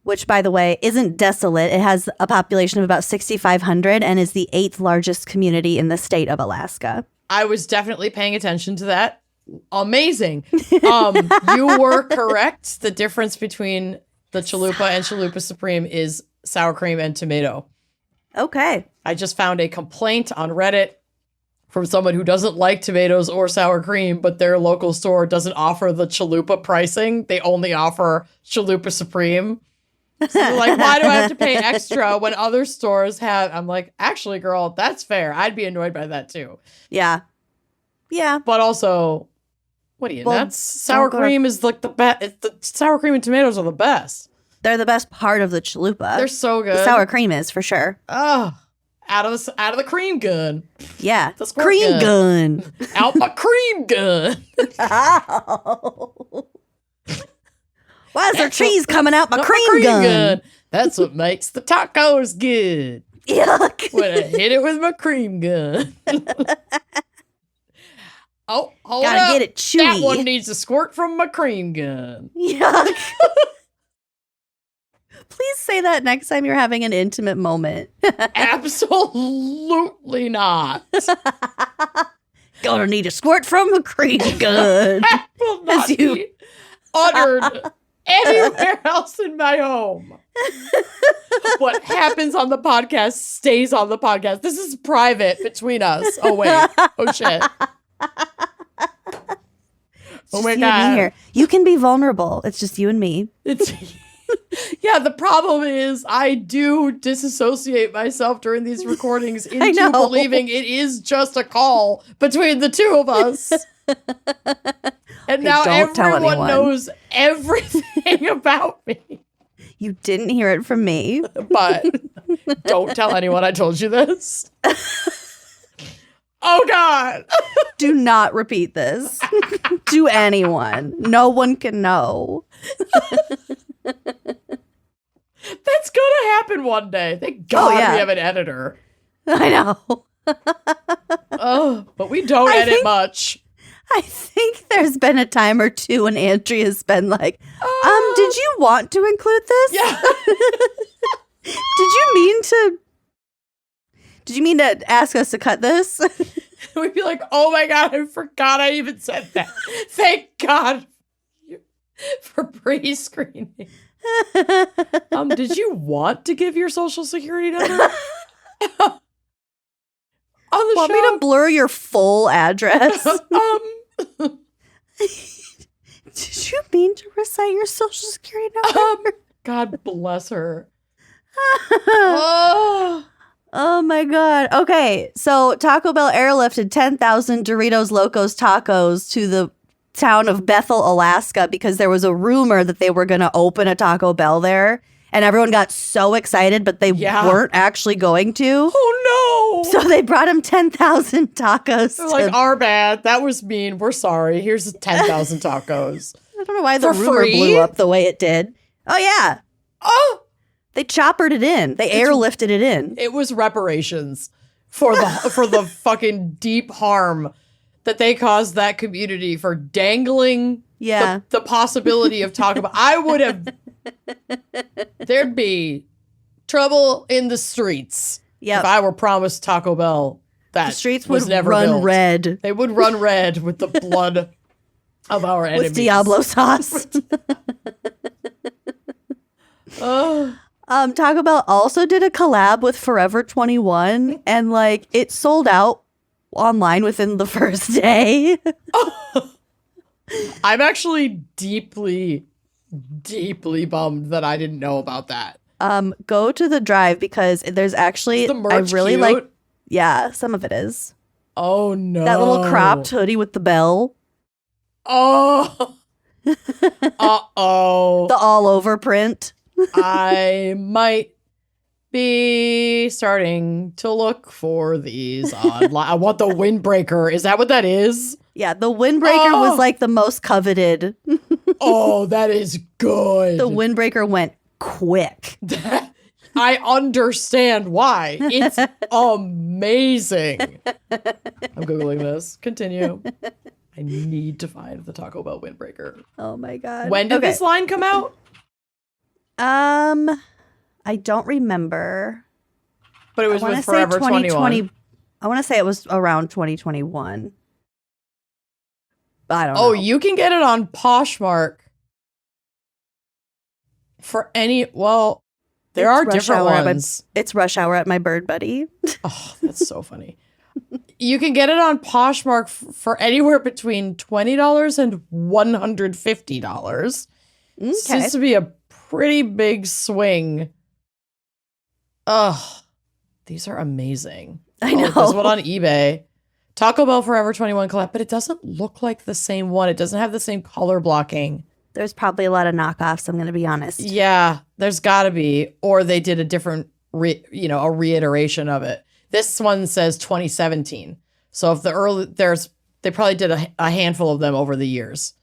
which, by the way, isn't desolate. It has a population of about 6,500 and is the 8th largest community in the state of Alaska. I was definitely paying attention to that. Amazing. You were correct. The difference between the chalupa and chalupa Supreme is sour cream and tomato. Okay. I just found a complaint on Reddit from someone who doesn't like tomatoes or sour cream, but their local store doesn't offer the chalupa pricing. They only offer chalupa Supreme. So they're like, why do I have to pay extra when other stores have? I'm like, actually, girl, that's fair. I'd be annoyed by that too. Yeah. Yeah. But also, what are you nuts? Sour cream is like the best. The sour cream and tomatoes are the best. They're the best part of the chalupa. They're so good. The sour cream is, for sure. Oh, out of the cream gun. Yeah. The squirt cream gun. Out my cream gun. Ow. Why is there cheese coming out my cream gun? That's what makes the tacos good. Yuck. When I hit it with my cream gun. Oh, hold Gotta up. get it chewy. That one needs a squirt from my cream gun. Yuck. Please say that next time you're having an intimate moment. Absolutely not. Gonna need a squirt from a cream gun. That will not be uttered anywhere else in my home. What happens on the podcast stays on the podcast. This is private between us. Oh, wait. Oh, shit. Oh, my God. Here. You can be vulnerable. It's just you and me. Yeah, the problem is I do disassociate myself during these recordings into believing it is just a call between the two of us. And now everyone knows everything about me. You didn't hear it from me. But don't tell anyone I told you this. Oh, God. Do not repeat this to anyone. No one can know. That's gonna happen one day. Thank God we have an editor. I know. Oh, but we don't edit much. I think there's been a time or two when Andrea's been like, did you want to include this? Yeah. Did you mean to ask us to cut this? We'd be like, oh my God, I forgot I even said that. Thank God for pre-screening. Did you want to give your social security number? On the Want show? me to blur your full address? Did you mean to recite your social security number? God bless her. Oh my God. Okay, so Taco Bell airlifted 10,000 Doritos Locos tacos to the town of Bethel, Alaska, because there was a rumor that they were going to open a Taco Bell there. And everyone got so excited, but they weren't actually going to. Oh, no. So they brought him 10,000 tacos. They're like, our bad. That was mean. We're sorry. Here's 10,000 tacos. I don't know why the For rumor free? blew up the way it did. Oh, yeah. Oh, They choppered it in. They airlifted it in. it was reparations for the fucking deep harm that they caused that community for dangling Yeah. The possibility of Taco Bell. I would have, there'd be trouble in the streets if I were promised Taco Bell. That the streets was would never run built. red. They would run red with the blood of our enemies. With Diablo sauce. Oh. Taco Bell also did a collab with Forever 21 and like it sold out online within the first day. I'm actually deeply, deeply bummed that I didn't know about that. Go to the drive because there's actually Is the merch I really cute? like some of it is. Oh no. That little cropped hoodie with the bell. Oh. Uh-oh. The all over print. I might be starting to look for these online. I want the windbreaker. Is that what that is? Yeah, the windbreaker was like the most coveted. Oh, that is good. The windbreaker went quick. I understand why. It's amazing. I'm Googling this. Continue. I need to find the Taco Bell windbreaker. Oh my God. When did this line come out? I don't remember. But it was with Forever 21. I want to say it was around 2021. I don't know. Oh, you can get it on Poshmark for any, well, there are different ones. It's Rush Hour at my Bird Buddy. Oh, that's so funny. You can get it on Poshmark for anywhere between $20 and $150. Okay. Seems to be a pretty big swing. Ugh, these are amazing. I know. There's one on eBay. Taco Bell Forever 21 collab, but it doesn't look like the same one. It doesn't have the same color blocking. There's probably a lot of knockoffs, I'm going to be honest. Yeah, there's got to be. Or they did a different, a reiteration of it. This one says 2017. So if they probably did a handful of them over the years.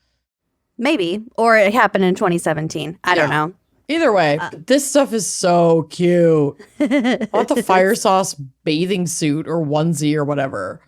Maybe. Or it happened in 2017. I don't know. Either way, this stuff is so cute. I want the fire sauce bathing suit or onesie or whatever.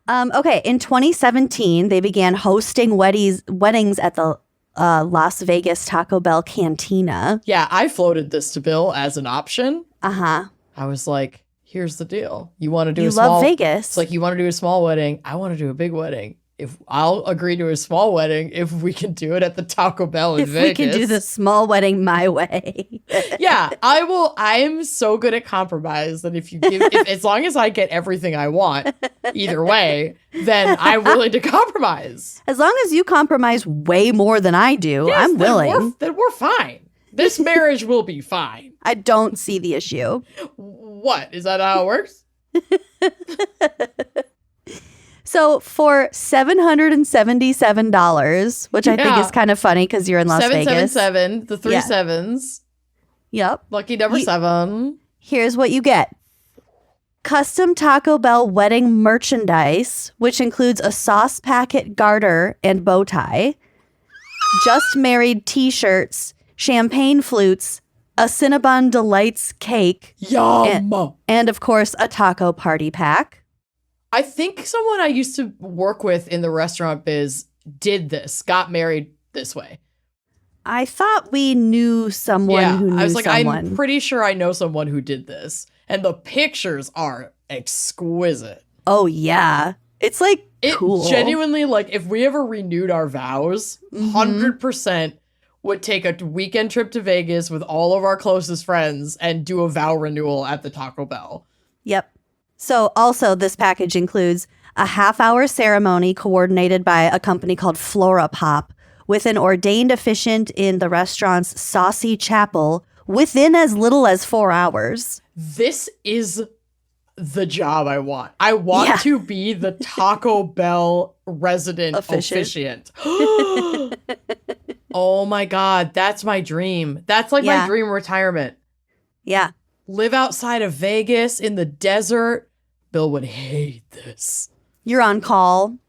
Okay, in 2017, they began hosting weddings at the Las Vegas Taco Bell Cantina. Yeah, I floated this to Bill as an option. Uh-huh. I was like, here's the deal. You want to do you a small... love Vegas. It's like, you want to do a small wedding. I want to do a big wedding. If I'll agree to a small wedding if we can do it at the Taco Bell in Vegas. If we can do the small wedding my way. Yeah, I will. I am so good at compromise that if as long as I get everything I want, either way, then I'm willing to compromise. As long as you compromise way more than I do, yes, I'm willing. Then we're fine. This marriage will be fine. I don't see the issue. What? Is that how it works? So for $777, which I think is kind of funny because you're in Las Vegas. 777, the three sevens. Yep. Lucky number 7. Here's what you get. Custom Taco Bell wedding merchandise, which includes a sauce packet garter and bow tie, just married t-shirts, champagne flutes, a Cinnabon Delights cake. Yum! And of course, a taco party pack. I think someone I used to work with in the restaurant biz did this, got married this way. I thought we knew someone who knew I was like, someone. I'm pretty sure I know someone who did this. And the pictures are exquisite. Oh, yeah. It's like cool. Genuinely, like, if we ever renewed our vows, 100% would take a weekend trip to Vegas with all of our closest friends and do a vow renewal at the Taco Bell. Yep. So also this package includes a half-hour ceremony coordinated by a company called Flora Pop with an ordained officiant in the restaurant's saucy chapel within as little as 4 hours. This is the job I want. I want to be the Taco Bell resident officiant. Oh my God, that's my dream. That's like my dream retirement. Yeah. Live outside of Vegas in the desert. Bill would hate this. You're on call.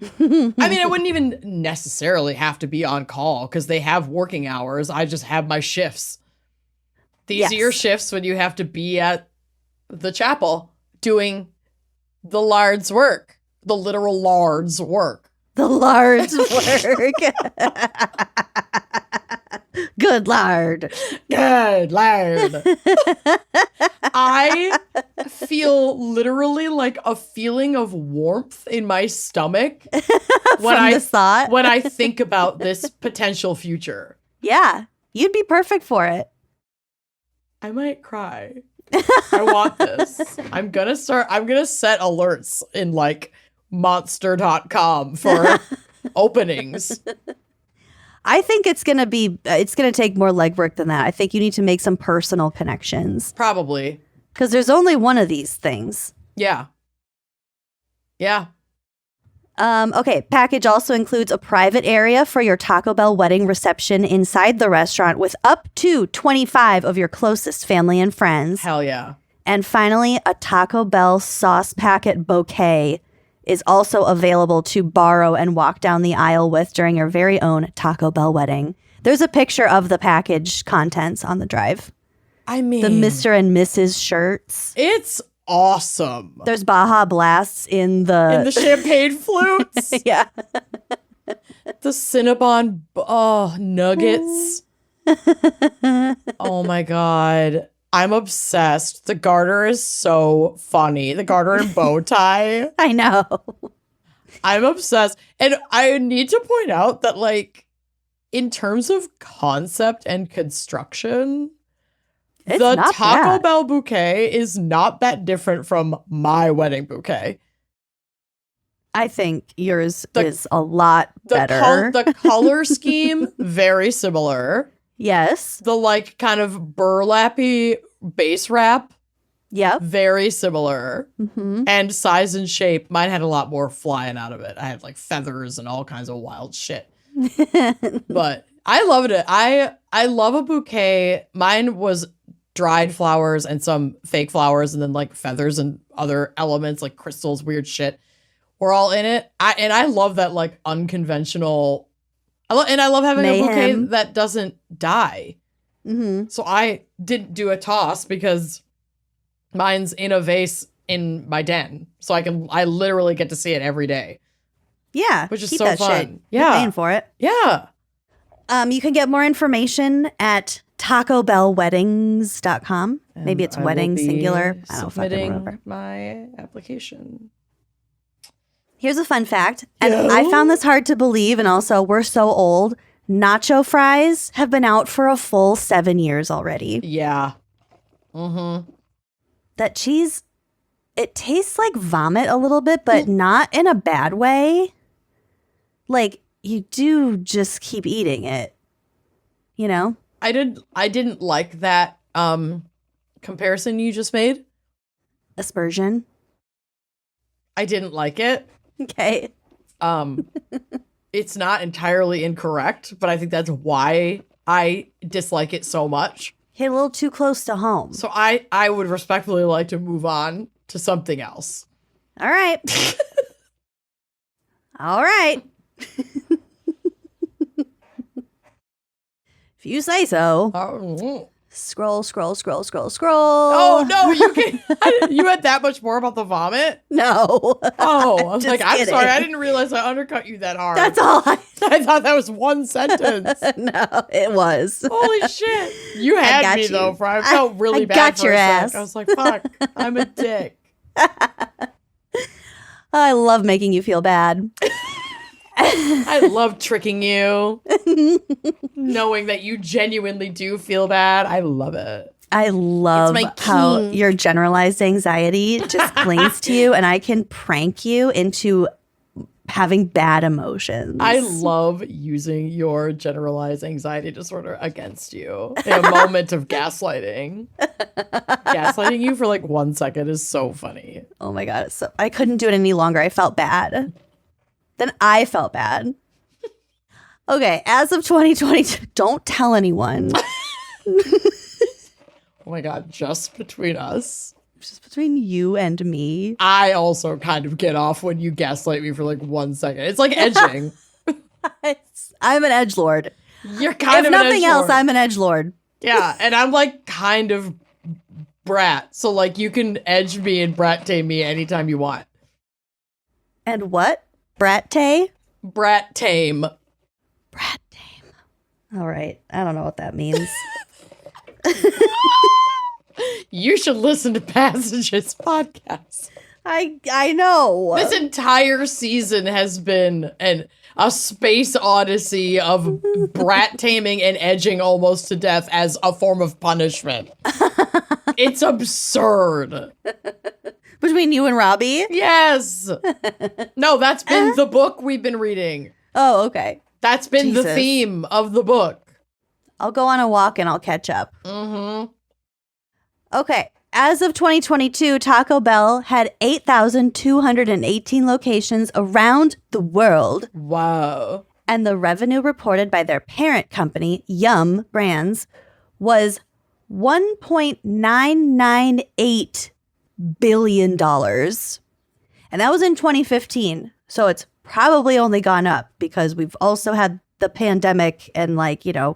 I mean, I wouldn't even necessarily have to be on call because they have working hours. I just have my shifts. These are your shifts when you have to be at the chapel doing the Lard's work, the literal Lard's work. The large work. Good lard. Good Lord. I feel literally like a feeling of warmth in my stomach From this thought. when I think about this potential future. Yeah, you'd be perfect for it. I might cry. I want this. I'm gonna set alerts in like monster.com for openings. I think it's going to take more legwork than that. I think you need to make some personal connections. Probably. Because there's only one of these things. Yeah. Yeah. Okay, package also includes a private area for your Taco Bell wedding reception inside the restaurant with up to 25 of your closest family and friends. Hell yeah. And finally, a Taco Bell sauce packet bouquet is also available to borrow and walk down the aisle with during your very own Taco Bell wedding. There's a picture of the package contents on the drive. I mean, The Mr. and Mrs. shirts. it's awesome. There's Baja Blasts in the champagne flutes. yeah. The Cinnabon nuggets. Oh my God. I'm obsessed. The garter is so funny. The garter and bow tie. I know. I'm obsessed. And I need to point out that, like, in terms of concept and construction, It's the not Taco bad. Bell bouquet is not that different from my wedding bouquet. I think yours is a lot better. The color scheme, very similar. Yes. The, like, kind of burlappy base wrap, Yep. very similar. Mm-hmm. And size and shape, mine had a lot more flying out of it. I had, like, feathers and all kinds of wild shit. But I loved it. I love a bouquet. Mine was dried flowers and some fake flowers and then, like, feathers and other elements, like crystals, weird shit, were all in it. I love that, like, unconventional... I love having a bouquet Mayhem. that doesn't die. Mm-hmm. So I didn't do a toss because mine's in a vase in my den. So I literally get to see it every day. Yeah. Which is keep so that fun. Shit. Yeah. You're paying for it. Yeah. You can get more information at tacobellweddings.com. Maybe it's And I will wedding be singular. I don't fucking submitting remember. my application. Here's a fun fact. And Yeah? I found this hard to believe. And also, we're so old. Nacho fries have been out for a full 7 years already. Yeah. Mm-hmm. That cheese, it tastes like vomit a little bit, but not in a bad way. Like, you do just keep eating it. You know? I didn't like that comparison you just made. Aspersion. I didn't like it. Okay. It's not entirely incorrect, but I think that's why I dislike it so much. Hit a little too close to home. So I would respectfully like to move on to something else. All right. All right. If you say so. Oh, Scroll. oh no, you had that much more about the vomit? No. Oh, I was Just like, I'm kidding. sorry, I didn't realize I undercut you that hard. That's all I thought that was one sentence. No, it was. Holy shit. You had got me you. though, I felt really I bad got for your a sec. ass. I was like, fuck, I'm a dick. I love making you feel bad. I love tricking you. Knowing that you genuinely do feel bad. I love it. I love It's my how king. your generalized anxiety just clings to you, and I can prank you into having bad emotions. I love using your generalized anxiety disorder against you in a moment of gaslighting. Gaslighting you for like 1 second is so funny. Oh my God. So I couldn't do it any longer. I felt bad. Then I felt bad. Okay. As of 2022, don't tell anyone. Oh my God, just between us. Just between you and me. I also kind of get off when you gaslight me for like 1 second. It's like edging. I'm an edgelord. You're kind If of nothing an else, edgelord. I'm an edgelord. Yeah, and I'm like kind of brat. So like you can edge me and brat tame me anytime you want. And what? Brat Tay? Brat tame. Brat tame. All right. I don't know what that means. You should listen to Passages podcast. I know. This entire season has been a space odyssey of brat taming and edging almost to death as a form of punishment. It's absurd. Between you and Robbie? Yes. No, that's been the book we've been reading. Oh, okay. That's been the Jesus. theme of the book. I'll go on a walk and I'll catch up. Mm-hmm. Okay. As of 2022, Taco Bell had 8,218 locations around the world. Wow. And the revenue reported by their parent company, Yum Brands, was $1.998 billion. And that was in 2015. So it's probably only gone up because we've also had the pandemic and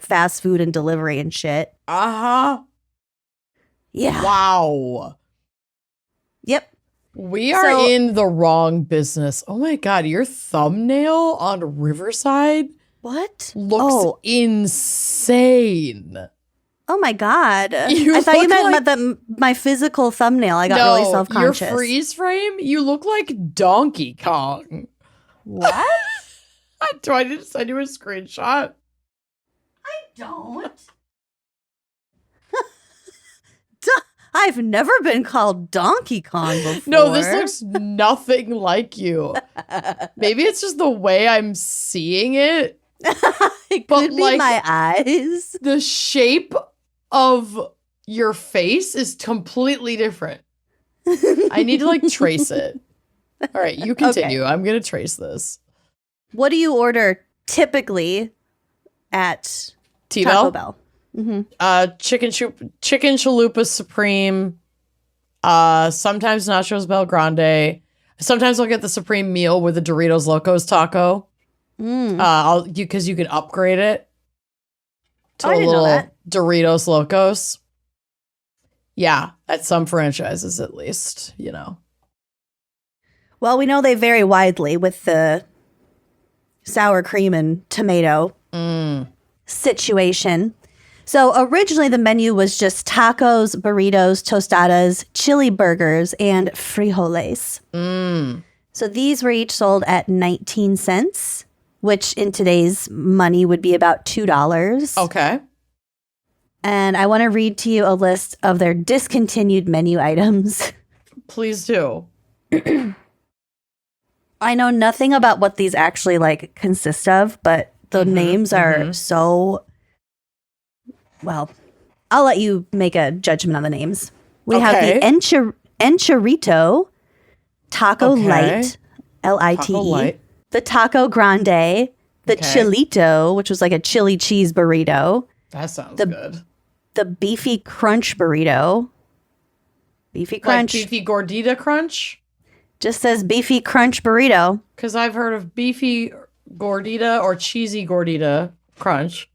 fast food and delivery and shit. Uh-huh. Yeah. Wow. Yep. We are in the wrong business. Oh my God, your thumbnail on Riverside What? looks insane. Oh my God. You I thought you look meant my physical thumbnail. I got really self-conscious. Your freeze frame, you look like Donkey Kong. What? Do I need to send you a screenshot? I don't. I've never been called Donkey Kong before. No, this looks nothing like you. Maybe it's just the way I'm seeing it. It but could be my eyes. The shape of your face is completely different. I need to trace it. All right, you continue. Okay. I'm going to trace this. What do you order typically at Taco Bell? Mm-hmm. Chicken chalupa supreme. Sometimes nachos Bel Grande. Sometimes I'll get the supreme meal with the Doritos Locos taco. Because you can upgrade it to a little Doritos Locos. Yeah, at some franchises at least, Well, we know they vary widely with the sour cream and tomato situation. So originally the menu was just tacos, burritos, tostadas, chili burgers, and frijoles. So these were each sold at 19 cents, which in today's money would be about $2. Okay. And I want to read to you a list of their discontinued menu items. Please do. I know nothing about what these actually consist of, but the names are so... Well, I'll let you make a judgment on the names. We have the Enchilito, Taco Light, Lite, the Taco Grande, the Chilito, which was like a chili cheese burrito. That sounds good. The Beefy Crunch burrito. Beefy Crunch. Like Beefy Gordita Crunch? Just says Beefy Crunch burrito. Because I've heard of Beefy Gordita or Cheesy Gordita Crunch.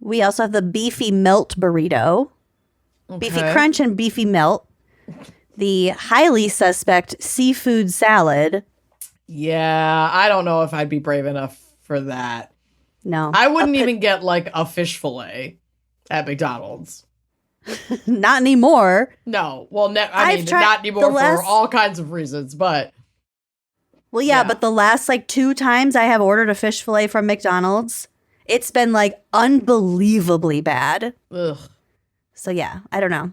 We also have the Beefy Melt burrito. Beefy Crunch and Beefy Melt. The highly suspect seafood salad. Yeah, I don't know if I'd be brave enough for that. No. I wouldn't even get a fish fillet at McDonald's. Not anymore. No. Well, not anymore for all kinds of reasons, but... Well, yeah, but the last 2 times I have ordered a fish fillet from McDonald's, it's been unbelievably bad. Ugh. So yeah, I don't know.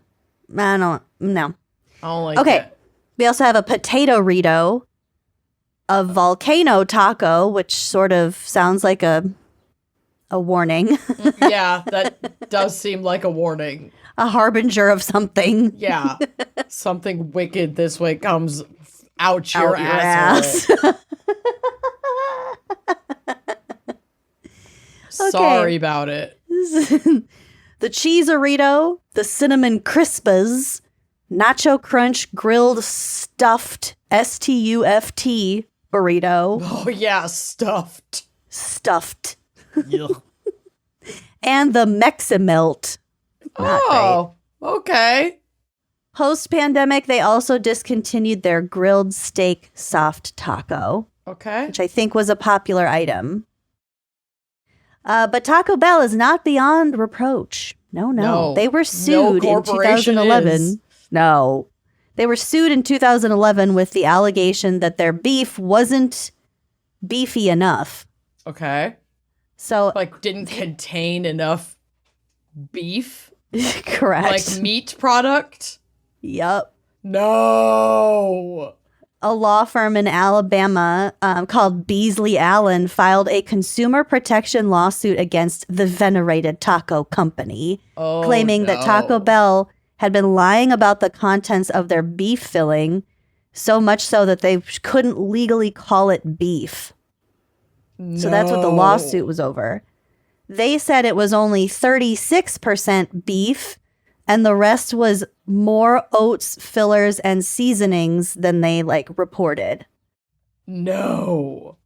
I don't know. I don't like it. We also have a potato Rito, a volcano taco, which sort of sounds like a warning. Yeah, that does seem like a warning. A harbinger of something. Yeah. Something wicked this way comes out your ass. Sorry about it. The Cheese-A-Rito, the Cinnamon Crispas, Nacho Crunch Grilled Stuffed STUFT burrito. Oh, yeah, stuffed. Stuffed. And the Meximelt. Oh, okay. Post-pandemic, they also discontinued their grilled steak soft taco. Okay. which I think was a popular item. But Taco Bell is not beyond reproach. No. They were sued in corporation 2011. is. No. They were sued in 2011 with the allegation that their beef wasn't beefy enough. Okay. So, Like, didn't contain enough beef? correct. Like, meat product? Yep. No. A law firm in Alabama called Beasley Allen filed a consumer protection lawsuit against the venerated taco company, claiming that Taco Bell had been lying about the contents of their beef filling, so much so that they couldn't legally call it beef. No. So that's what the lawsuit was over. They said it was only 36% beef, and the rest was more oats, fillers, and seasonings than they reported. No.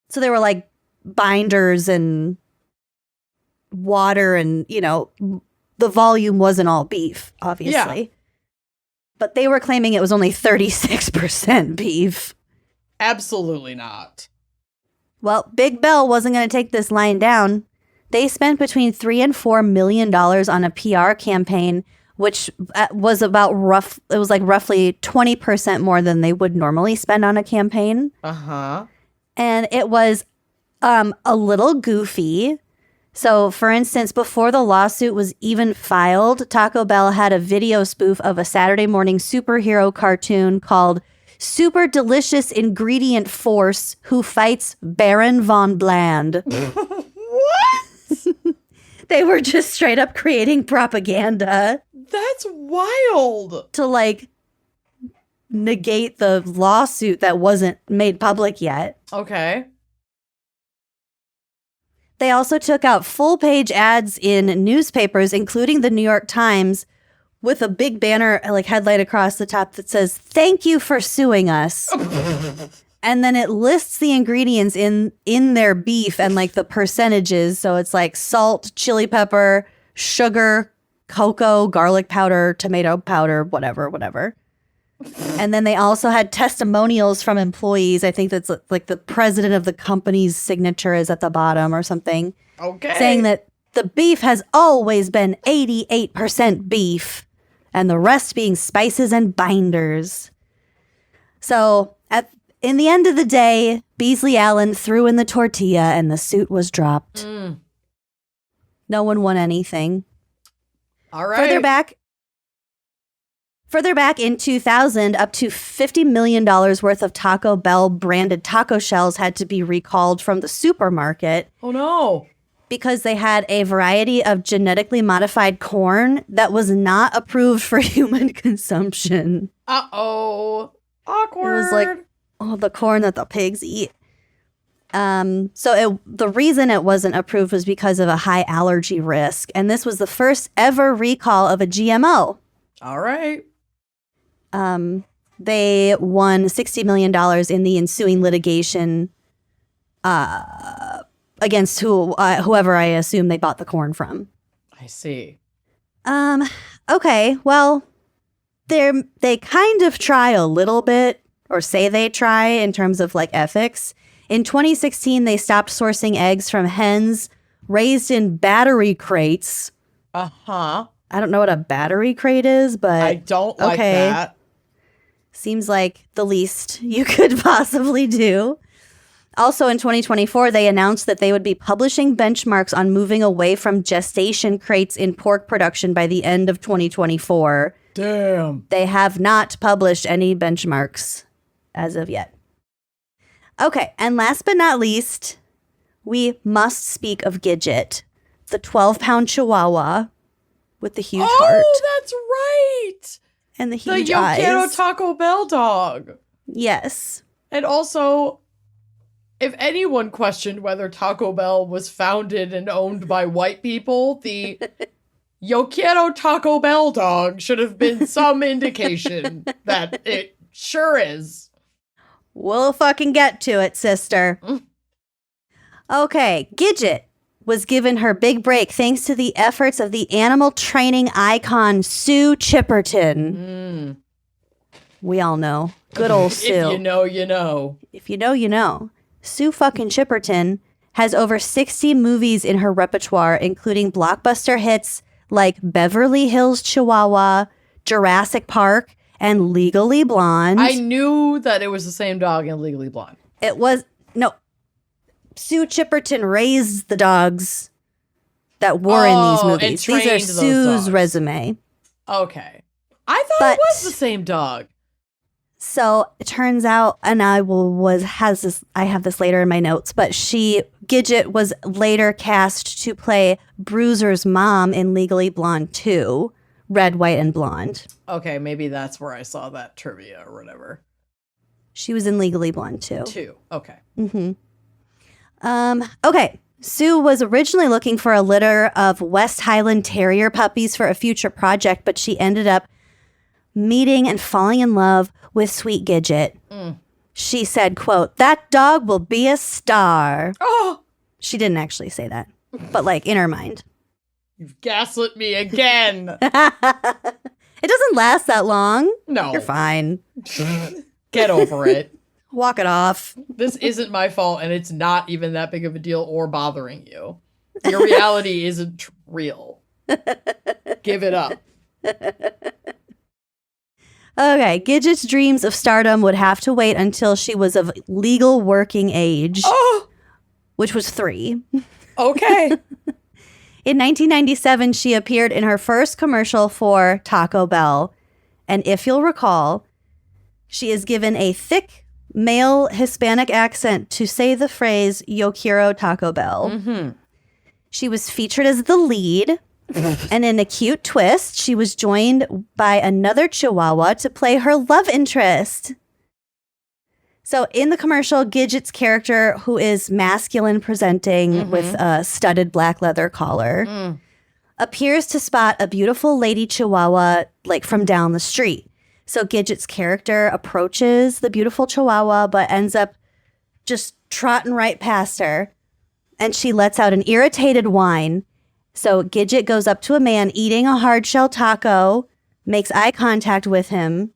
So they were like binders and water, and the volume wasn't all beef, obviously. Yeah. But they were claiming it was only 36% beef. Absolutely not. Well, Big Bell wasn't going to take this line down. They spent between $3 and $4 million on a PR campaign, which was roughly 20% more than they would normally spend on a campaign. Uh-huh. And it was a little goofy. So, for instance, before the lawsuit was even filed, Taco Bell had a video spoof of a Saturday morning superhero cartoon called Super Delicious Ingredient Force Who Fights Baron Von Bland. What? They were just straight up creating propaganda. That's wild. To negate the lawsuit that wasn't made public yet. Okay. They also took out full-page ads in newspapers, including the New York Times, with a big banner, headlight across the top that says, "Thank you for suing us." And then it lists the ingredients in their beef and, the percentages. So it's salt, chili pepper, sugar, cocoa, garlic powder, tomato powder, whatever. And then they also had testimonials from employees. I think that's the president of the company's signature is at the bottom or something. Okay. Saying that the beef has always been 88% beef and the rest being spices and binders. So in the end of the day, Beasley Allen threw in the tortilla and the suit was dropped. No one won anything. All right. Further back in 2000, up to $50 million worth of Taco Bell branded taco shells had to be recalled from the supermarket. Oh, no. Because they had a variety of genetically modified corn that was not approved for human consumption. Uh-oh. Awkward. It was the corn that the pigs eat. So the reason it wasn't approved was because of a high allergy risk. And this was the first ever recall of a GMO. All right. They won $60 million in the ensuing litigation against whoever I assume they bought the corn from. I see. Okay, well, they kind of try a little bit, or say they try in terms of ethics. In 2016, they stopped sourcing eggs from hens raised in battery crates. Uh-huh. I don't know what a battery crate is, but I don't like that. Seems like the least you could possibly do. Also in 2024, they announced that they would be publishing benchmarks on moving away from gestation crates in pork production by the end of 2024. Damn. They have not published any benchmarks as of yet. Okay, and last but not least, we must speak of Gidget, the 12-pound chihuahua with the huge heart. Oh, that's right. And the huge The eyes. Yoquero Taco Bell dog. Yes. And also, if anyone questioned whether Taco Bell was founded and owned by white people, the Yoquero Taco Bell dog should have been some indication that it sure is. We'll fucking get to it, sister. Okay, Gidget was given her big break thanks to the efforts of the animal training icon Sue Chipperton. We all know. Good old Sue. If you know, you know. If you know, you know. Sue fucking Chipperton has over 60 movies in her repertoire, including blockbuster hits like Beverly Hills Chihuahua, Jurassic Park, and Legally Blonde. I knew that it was the same dog in Legally Blonde. It was, no. Sue Chipperton raised the dogs that were in these movies. These are Sue's resume. Okay. I thought it was the same dog. So it turns out, and I have this later in my notes, but Gidget was later cast to play Bruiser's mom in Legally Blonde 2, Red, White, and Blonde. Okay, maybe that's where I saw that trivia or whatever. She was in Legally Blonde 2. 2, okay. Mm-hmm. Okay. Sue was originally looking for a litter of West Highland Terrier puppies for a future project, but she ended up meeting and falling in love with Sweet Gidget. She said, quote, "That dog will be a star." Oh! She didn't actually say that, but like in her mind. You've gaslit me again. It doesn't last that long. No. You're fine. Get over it. Walk it off. This isn't my fault, and it's not even that big of a deal or bothering you. Your reality isn't real. Give it up. Okay, Gidget's dreams of stardom would have to wait until she was of legal working age, which was 3. Okay. In 1997, she appeared in her first commercial for Taco Bell. And if you'll recall, she is given a thick male Hispanic accent to say the phrase, "Yo quiero Taco Bell." Mm-hmm. She was featured as the lead. And in a cute twist, she was joined by another Chihuahua to play her love interest. So in the commercial, Gidget's character, who is masculine presenting with a studded black leather collar, appears to spot a beautiful lady Chihuahua like from down the street. So Gidget's character approaches the beautiful Chihuahua, but ends up just trotting right past her. And she lets out an irritated whine. So Gidget goes up to a man eating a hard shell taco, makes eye contact with him,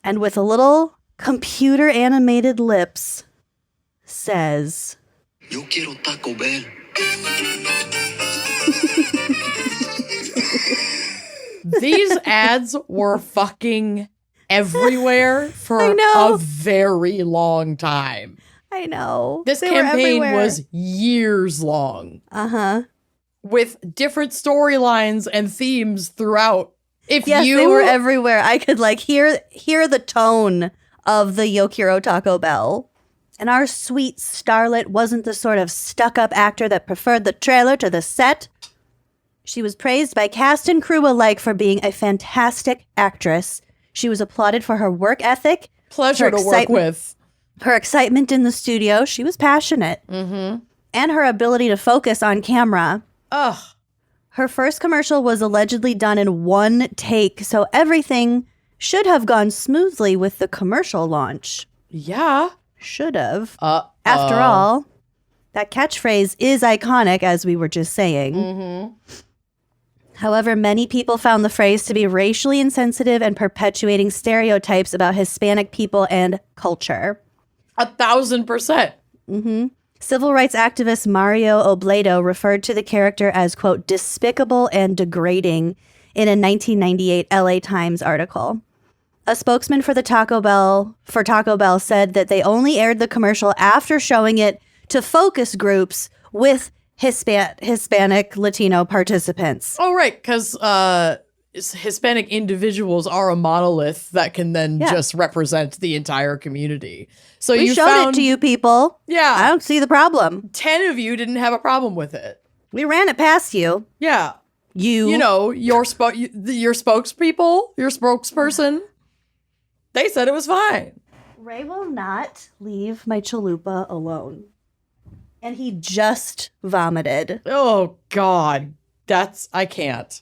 and with a little computer animated lips says, "Yo quiero Taco Bell." These ads were fucking everywhere for a very long time. I know. This campaign was years long. Uh-huh. With different storylines and themes throughout. They were everywhere. I could like hear the tone of the Yo Quiero Taco Bell. And our sweet starlet wasn't the sort of stuck-up actor that preferred the trailer to the set. She was praised by cast and crew alike for being a fantastic actress. She was applauded for her work ethic. Pleasure to work with. Her excitement in the studio. She was passionate. Mm-hmm. And her ability to focus on camera. Ugh. Her first commercial was allegedly done in one take, so everything should have gone smoothly with the commercial launch. Yeah. Should have. After all, that catchphrase is iconic, as we were just saying. Mm-hmm. However, many people found the phrase to be racially insensitive and perpetuating stereotypes about Hispanic people and culture. 1,000%. Mm-hmm. Civil rights activist Mario Obledo referred to the character as, quote, despicable and degrading in a 1998 LA Times article. A spokesman for Taco Bell said that they only aired the commercial after showing it to focus groups with Hispanic Latino participants. Oh, right, because Hispanic individuals are a monolith that can then just represent the entire community. So we showed it to you people. Yeah. I don't see the problem. 10 of you didn't have a problem with it. We ran it past you. Yeah. You know, your spokespeople, your spokesperson, they said it was fine. Ray will not leave my chalupa alone. And he just vomited. Oh, God. I can't.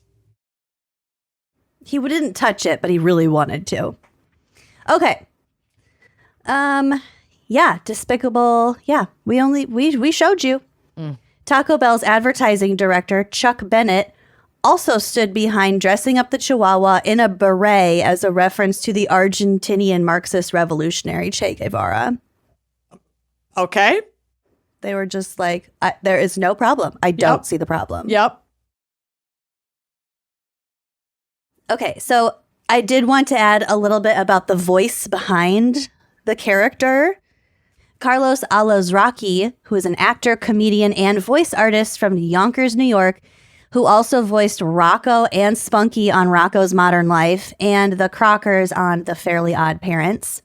He didn't touch it, but he really wanted to. Okay. Yeah, despicable. Yeah, we showed you. Taco Bell's advertising director, Chuck Bennett, also stood behind dressing up the chihuahua in a beret as a reference to the Argentinian Marxist revolutionary Che Guevara. Okay. They were just like, there is no problem. I don't see the problem. Yep. Okay, so I did want to add a little bit about the voice behind the character. Carlos Alazraqui, who is an actor, comedian, and voice artist from Yonkers, New York, who also voiced Rocco and Spunky on Rocco's Modern Life and the Crockers on The Fairly Odd Parents,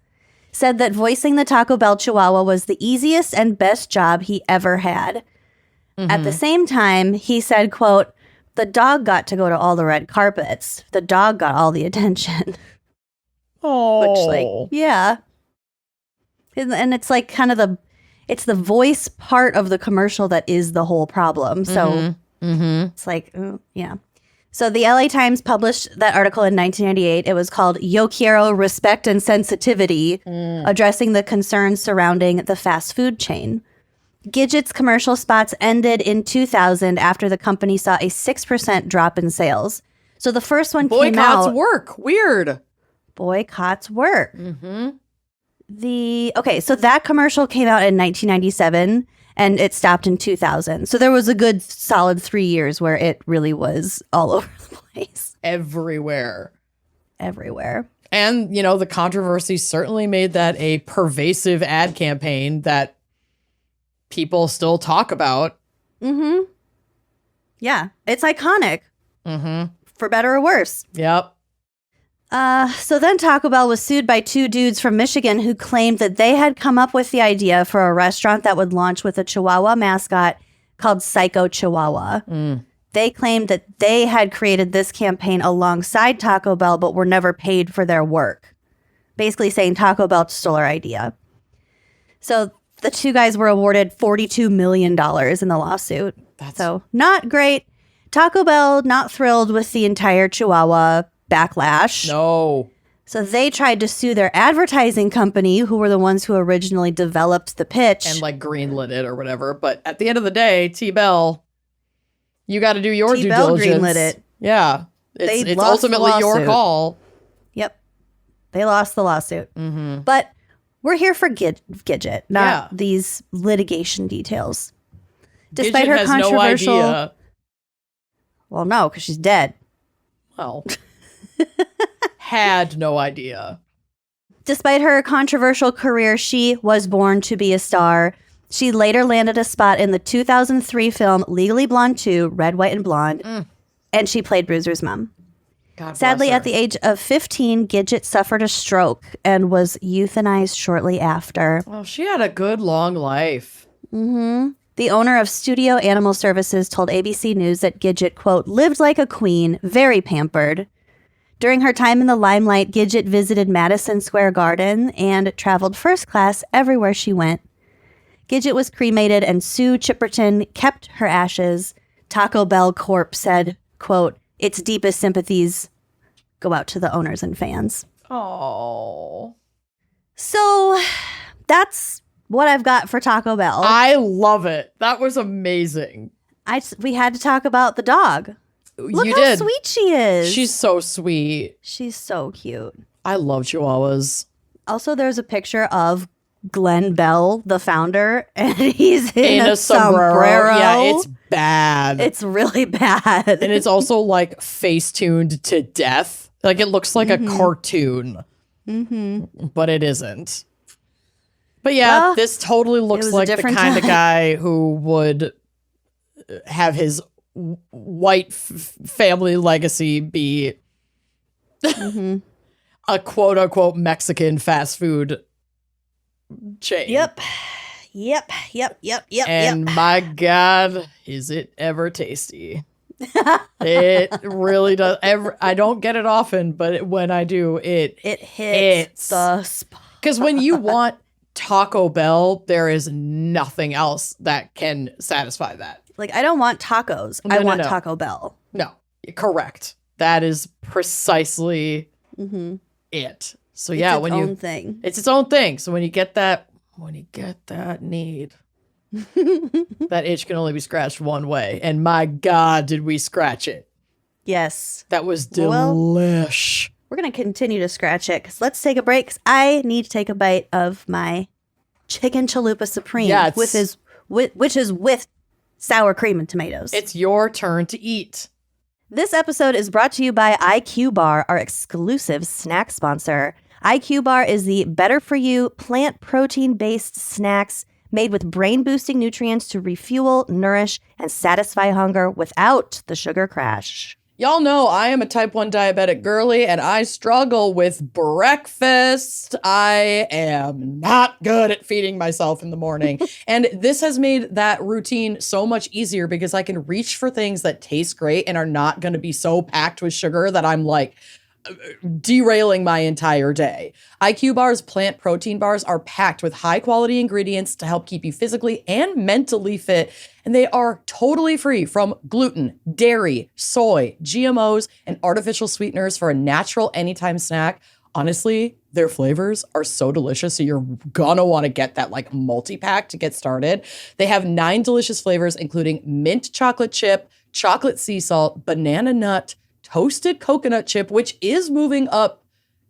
said that voicing the Taco Bell Chihuahua was the easiest and best job he ever had. At the same time, he said, quote, "The dog got to go to all the red carpets. The dog got all the attention." Oh. Which, like, yeah. And it's like kind of it's the voice part of the commercial that is the whole problem. So it's like, yeah. So the LA Times published that article in 1998. It was called Yo Quiero Respect and Sensitivity, addressing the concerns surrounding the fast food chain. Gidget's commercial spots ended in 2000 after the company saw a 6% drop in sales. So the first one came out. Boycotts work. Weird. Boycotts work. So that commercial came out in 1997 and it stopped in 2000. So there was a good solid 3 years where it really was all over the place. Everywhere. And, you know, the controversy certainly made that a pervasive ad campaign that people still talk about. Yeah, it's iconic. For better or worse. Yep. So then Taco Bell was sued by two dudes from Michigan who claimed that they had come up with the idea for a restaurant that would launch with a Chihuahua mascot called Psycho Chihuahua. They claimed that they had created this campaign alongside Taco Bell, but were never paid for their work. Basically saying Taco Bell stole our idea. So the two guys were awarded $42 million in the lawsuit. So not great. Taco Bell not thrilled with the entire Chihuahua backlash. No. So they tried to sue their advertising company, who were the ones who originally developed the pitch. And like greenlit it or whatever. But at the end of the day, T-Bell, you got to do your due diligence. Greenlit it. Yeah. It's lost the ultimately your lawsuit. call. Yep. They lost the lawsuit. But we're here for Gidget, not these litigation details. Despite Gidget her has controversial... no idea. Well, no, because she's dead. Well, had no idea. Despite her controversial career, she was born to be a star. She later landed a spot in the 2003 film Legally Blonde 2, Red, White, and Blonde, and she played Bruiser's mom. God Sadly, bless her. at the age of 15, Gidget suffered a stroke and was euthanized shortly after. Well, she had a good long life. The owner of Studio Animal Services told ABC News that Gidget, quote, lived like a queen, very pampered. During her time in the limelight, Gidget visited Madison Square Garden and traveled first class everywhere she went. Gidget was cremated and Sue Chipperton kept her ashes. Taco Bell Corp said, quote, its deepest sympathies go out to the owners and fans. Oh. So that's what I've got for Taco Bell. I love it. That was amazing. We had to talk about the dog. Look you how did. sweet she is. She's so sweet. She's so cute. I love chihuahuas. Also, there's a picture of Glenn Bell, the founder, and he's in a sombrero. Yeah, it's bad. It's really bad. And it's also like face-tuned to death. Like it looks like a cartoon. But it isn't. But yeah, Well, this totally looks was a like the different kind of time. guy who would have his white family legacy be a quote-unquote Mexican fast food chain. Yep. And my God, is it ever tasty. It really does. I don't get it often, but when I do, it hits the spot. Because when you want Taco Bell, there is nothing else that can satisfy that. Like, I don't want tacos. I want Taco Bell. No, correct. That is precisely it. So yeah, It's its own thing. It's its own thing. So when you get that need, that itch can only be scratched one way. And my God, did we scratch it? Yes. That was Well- delish. We're going to continue to scratch it because let's take a break 'cause I need to take a bite of my chicken chalupa supreme, Yeah, which is with sour cream and tomatoes. It's your turn to eat. This episode is brought to you by IQ Bar, our exclusive snack sponsor. IQ Bar is the better-for-you, plant protein-based snacks made with brain-boosting nutrients to refuel, nourish, and satisfy hunger without the sugar crash. Y'all know I am a type 1 diabetic girly and I struggle with breakfast. I am not good at feeding myself in the morning. And this has made that routine so much easier because I can reach for things that taste great and are not going to be so packed with sugar that I'm like derailing my entire day. IQ Bar's plant protein bars are packed with high quality ingredients to help keep you physically and mentally fit. And they are totally free from gluten, dairy, soy, GMOs, and artificial sweeteners for a natural anytime snack. Honestly, their flavors are so delicious. So you're gonna want to get that like multi-pack to get started. They have 9 delicious flavors, including mint chocolate chip, chocolate sea salt, banana nut, toasted coconut chip, which is moving up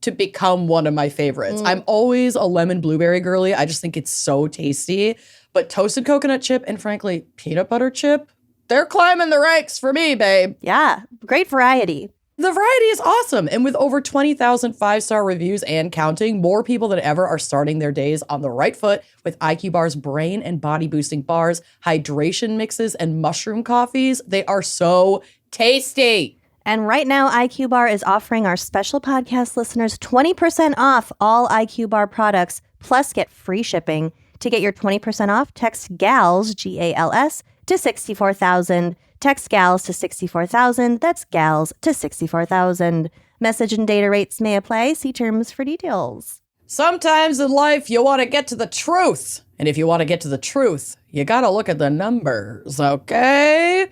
to become one of my favorites. I'm always a lemon blueberry girly. I just think it's so tasty. But toasted coconut chip and frankly, peanut butter chip, they're climbing the ranks for me, babe. Yeah, great variety. The variety is awesome. And with over 20,000 5-star reviews and counting, more people than ever are starting their days on the right foot with IQ Bar's brain and body boosting bars, hydration mixes, and mushroom coffees. They are so tasty. And right now, IQ Bar is offering our special podcast listeners 20% off all IQ Bar products, plus get free shipping. To get your 20% off, text GALS, G-A-L-S, to 64,000. Text GALS to 64,000. That's GALS to 64,000. Message and data rates may apply. See terms for details. Sometimes in life, you want to get to the truth. And if you want to get to the truth, you got to look at the numbers, okay?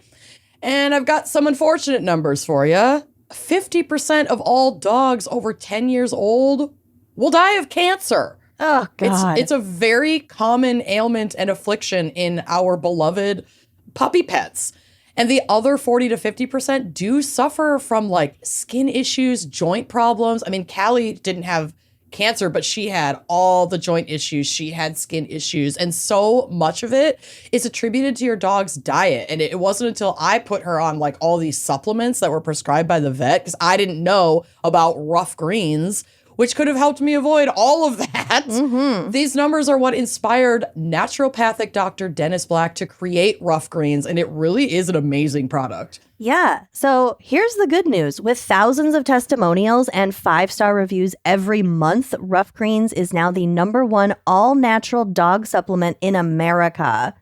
And I've got some unfortunate numbers for you. 50% of all dogs over 10 years old will die of cancer. Oh, God. It's a very common ailment and affliction in our beloved puppy pets. And the other 40 to 50% do suffer from like skin issues, joint problems. I mean, Callie didn't have cancer, but she had all the joint issues. She had skin issues. And so much of it is attributed to your dog's diet. And it wasn't until I put her on like all these supplements that were prescribed by the vet, because I didn't know about rough greens, which could have helped me avoid all of that. Mm-hmm. These numbers are what inspired naturopathic Dr. Dennis Black to create Rough Greens, and it really is an amazing product. Yeah. So here's the good news. With thousands of testimonials and 5-star reviews every month, Rough Greens is now the #1 all-natural dog supplement in America.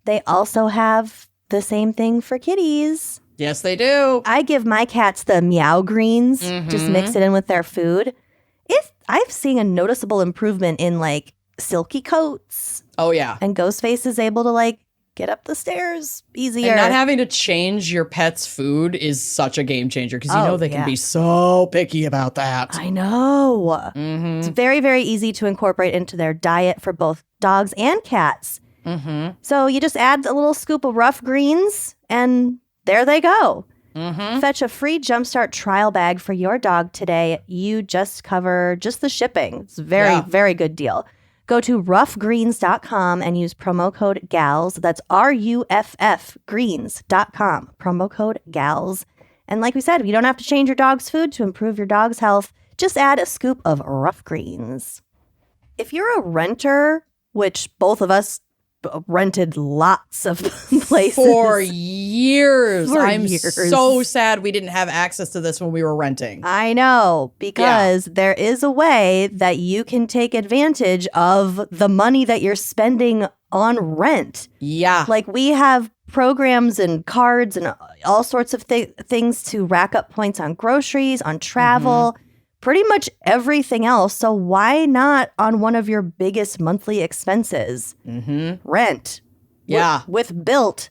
They also have the same thing for kitties. Yes, they do. I give my cats the meow greens, just mix it in with their food. I've seen a noticeable improvement in like silky coats, Oh, yeah. and Ghostface is able to like get up the stairs easier. And not having to change your pet's food is such a game changer, because you Oh, know they yeah. can be so picky about that. I know. Mm-hmm. It's very, very easy to incorporate into their diet for both dogs and cats. Mm-hmm. So you just add a little scoop of Rough Greens and there they go. Mm-hmm. Fetch a free Jumpstart trial bag for your dog today. You just cover just the shipping. It's a very, very good deal. Go to roughgreens.com and use promo code GALS. That's RUFF greens.com. Promo code GALS. And like we said, you don't have to change your dog's food to improve your dog's health. Just add a scoop of Rough Greens. If you're a renter, which both of us rented lots of places. For years. For I'm years. so sad we didn't have access to this when we were renting. I know, because there is a way that you can take advantage of the money that you're spending on rent. Yeah. Like we have programs and cards and all sorts of things to rack up points on groceries, on travel, pretty much everything else. So why not on one of your biggest monthly expenses? Rent. Yeah. With Built,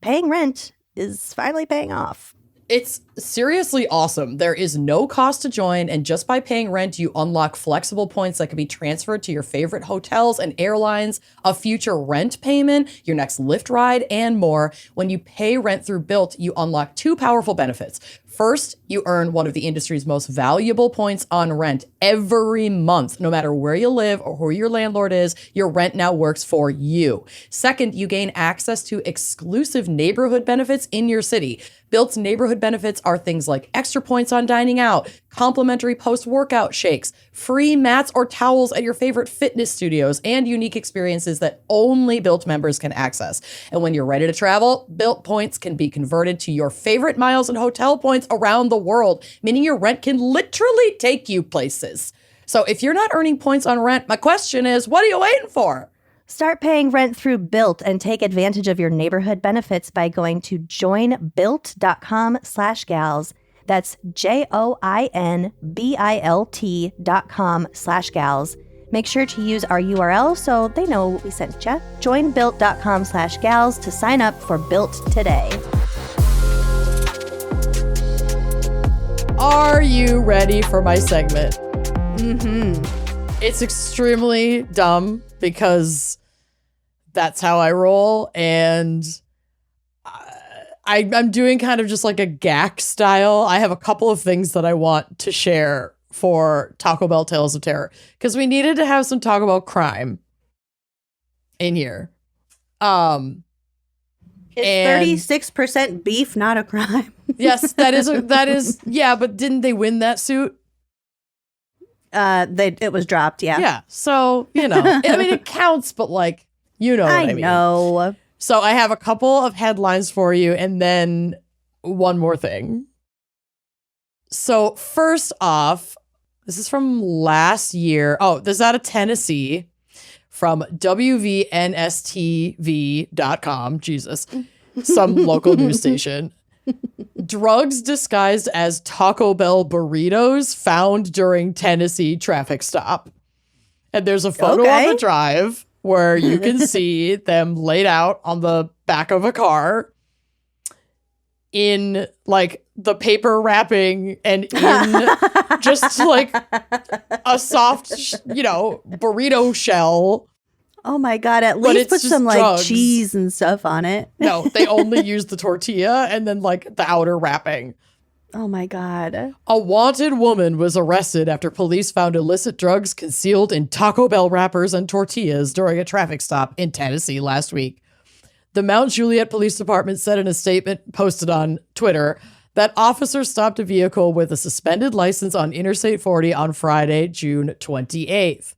paying rent is finally paying off. It's seriously awesome. There is no cost to join, and just by paying rent, you unlock flexible points that can be transferred to your favorite hotels and airlines, a future rent payment, your next Lyft ride, and more. When you pay rent through Built, you unlock 2 powerful benefits. First, you earn one of the industry's most valuable points on rent every month. No matter where you live or who your landlord is, your rent now works for you. Second, you gain access to exclusive neighborhood benefits in your city. Built's neighborhood benefits are things like extra points on dining out, complimentary post-workout shakes, free mats or towels at your favorite fitness studios, and unique experiences that only Built members can access. And when you're ready to travel, Built points can be converted to your favorite miles and hotel points around the world, meaning your rent can literally take you places. So if you're not earning points on rent, my question is, what are you waiting for? Start paying rent through Built and take advantage of your neighborhood benefits by going to joinbuilt.com/gals. That's JOINBILT.com/gals. Make sure to use our URL so they know we sent you. Joinbuilt.com/gals to sign up for Built today. Are you ready for my segment? Mm-hmm. It's extremely dumb because that's how I roll, and I'm doing kind of just like a GAC style. I have a couple of things that I want to share for Taco Bell Tales of Terror because we needed to have some Taco Bell crime in here. Is 36% beef not a crime? Yes, that is yeah, but didn't they win that suit? It was dropped, yeah. Yeah, so, I mean, it counts, but like, what I mean. I know. So I have a couple of headlines for you and then one more thing. So first off, this is from last year. Oh, this is out of Tennessee from WVNSTV.com. Jesus. Some local news station. Drugs disguised as Taco Bell burritos found during Tennessee traffic stop. And there's a photo on the drive where you can see them laid out on the back of a car in like the paper wrapping and in just like a soft, burrito shell. Oh my God, at least put some like drugs. Cheese and stuff on it. No, they only use the tortilla and then like the outer wrapping. Oh my God. A wanted woman was arrested after police found illicit drugs concealed in Taco Bell wrappers and tortillas during a traffic stop in Tennessee last week. The Mount Juliet Police Department said in a statement posted on Twitter that officers stopped a vehicle with a suspended license on Interstate 40 on Friday, June 28th.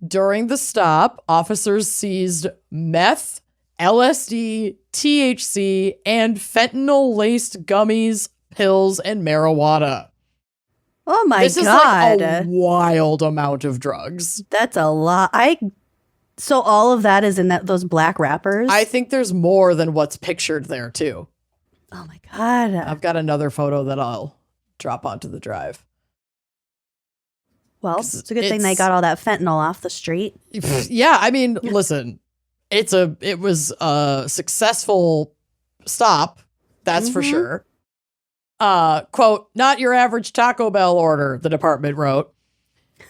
During the stop, officers seized meth, LSD, THC, and fentanyl-laced gummies, pills, and marijuana. Oh my God. This is like a wild amount of drugs. That's a lot. So all of that is in those black wrappers? I think there's more than what's pictured there, too. Oh my God. I've got another photo that I'll drop onto the drive. Well, it's a good thing they got all that fentanyl off the street. Yeah, I mean, listen, it was a successful stop, that's for sure. Quote, not your average Taco Bell order, the department wrote.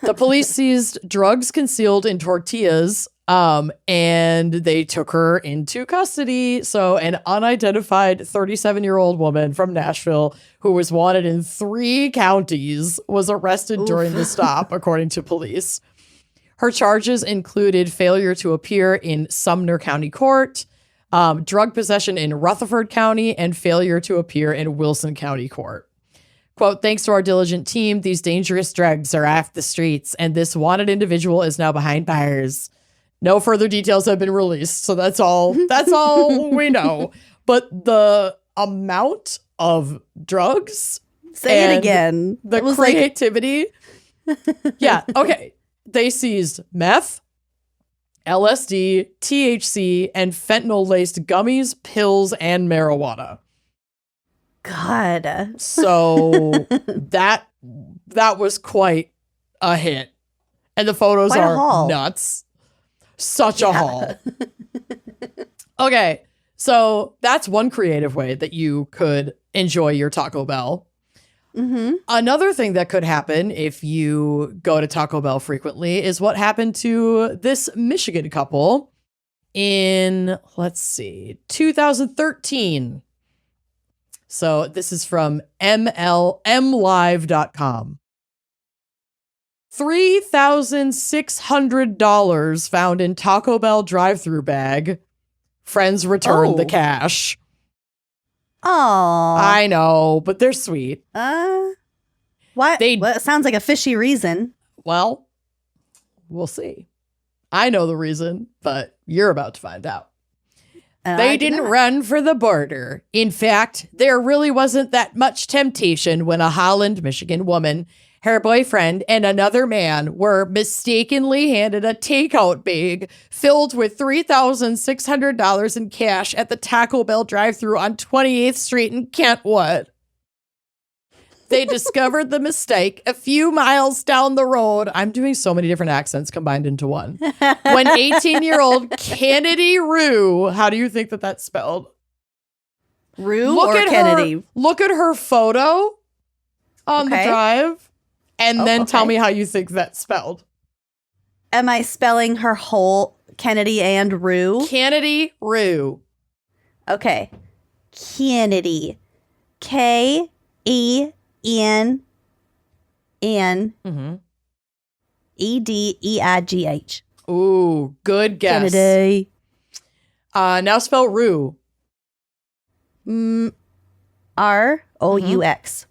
The police seized drugs concealed in tortillas, and they took her into custody. So an unidentified 37-year-old woman from Nashville who was wanted in 3 counties was arrested during the stop, according to police. Her charges included failure to appear in Sumner County Court, drug possession in Rutherford County, and failure to appear in Wilson County Court. Quote, thanks to our diligent team, these dangerous drugs are off the streets, and this wanted individual is now behind bars. No further details have been released, so that's all we know. But the amount of drugs. Say it again. The creativity. Yeah, okay. They seized meth, LSD, THC, and fentanyl-laced gummies, pills, and marijuana. God. So that was quite a hit. And the photos are nuts. Such a haul. Okay, so that's one creative way that you could enjoy your Taco Bell. Mm-hmm. Another thing that could happen if you go to Taco Bell frequently is what happened to this Michigan couple in, 2013. So this is from mlive.com. $3,600 found in Taco Bell drive-thru bag. Friends returned the cash. Oh, I know, but they're sweet. what? Well, it sounds like a fishy reason. Well, we'll see. I know the reason, but you're about to find out. They didn't run for the border. In fact, there really wasn't that much temptation when a Holland, Michigan woman, her boyfriend, and another man were mistakenly handed a takeout bag filled with $3,600 in cash at the Taco Bell drive-thru on 28th Street in Kentwood. They discovered the mistake a few miles down the road. I'm doing so many different accents combined into one. When 18-year-old Kennedy Rue, how do you think that that's spelled? Rue or Kennedy? Look at her photo on the drive and then tell me how you think that's spelled. Am I spelling her whole Kennedy and Rue? Kennedy Rue. Okay. Kennedy. K-E-N-N E-D-E-I-G-H. Ooh, good guess. Kennedy. Now spell Rue. R-O-U-X.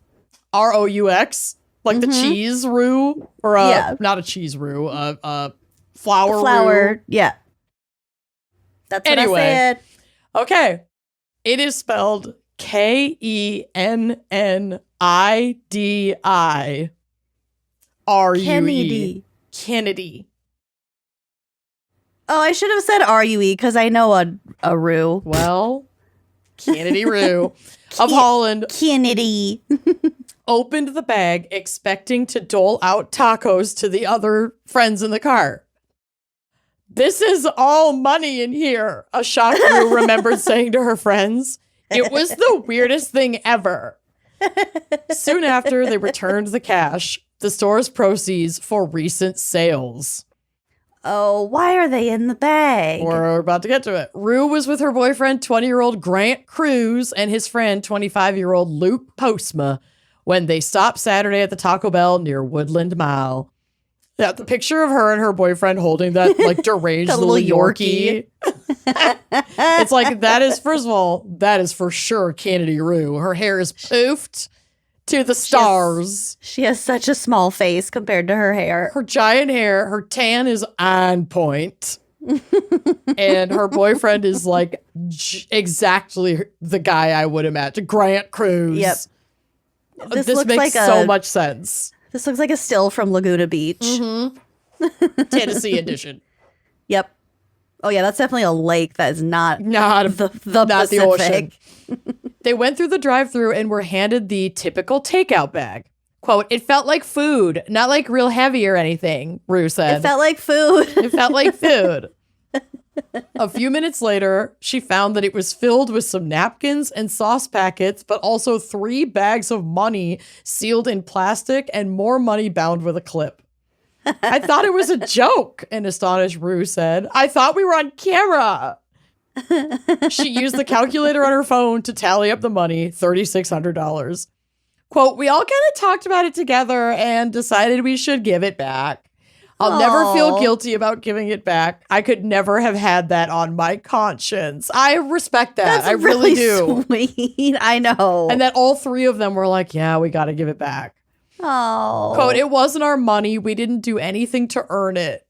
R-O-U-X? Like the cheese roux? Or not a cheese roux, flour roux? Yeah. That's what I said. Okay. It is spelled K-E-N-N-I-D-I-R-U-E. Kennedy. Oh, I should have said R-U-E because I know a roux. Well, Kennedy Rue of Holland. Kennedy. Opened the bag expecting to dole out tacos to the other friends in the car. This is all money in here, a shocked Rue remembered saying to her friends. It was the weirdest thing ever. Soon after, they returned the cash, the store's proceeds for recent sales. Oh, why are they in the bag? We're about to get to it. Rue was with her boyfriend, 20-year-old Grant Cruz, and his friend, 25-year-old Luke Postma, when they stopped Saturday at the Taco Bell near Woodland Mile. Yeah, the picture of her and her boyfriend holding that like deranged little Yorkie. It's like, that is, first of all, that is for sure Kennedy Rue. Her hair is poofed to the stars. She has such a small face compared to her hair. Her giant hair, her tan is on point. And her boyfriend is like exactly the guy I would imagine. Grant Cruz. Yep. This makes like so much sense. This looks like a still from Laguna Beach. Tennessee edition. Yep. Oh yeah, that's definitely a lake that is not the Pacific. The ocean. They went through the drive-thru and were handed the typical takeout bag. Quote, it felt like food, not like real heavy or anything, Rue said. It felt like food. It felt like food. A few minutes later, she found that it was filled with some napkins and sauce packets, but also 3 bags of money sealed in plastic and more money bound with a clip. I thought it was a joke, an astonished Rue said. I thought we were on camera. She used the calculator on her phone to tally up the money, $3,600. Quote, we all kind of talked about it together and decided we should give it back. I'll never feel guilty about giving it back. I could never have had that on my conscience. I respect that. That's I really do. Sweet. I know. And that all 3 of them were like, yeah, we got to give it back. Oh. Quote, it wasn't our money. We didn't do anything to earn it.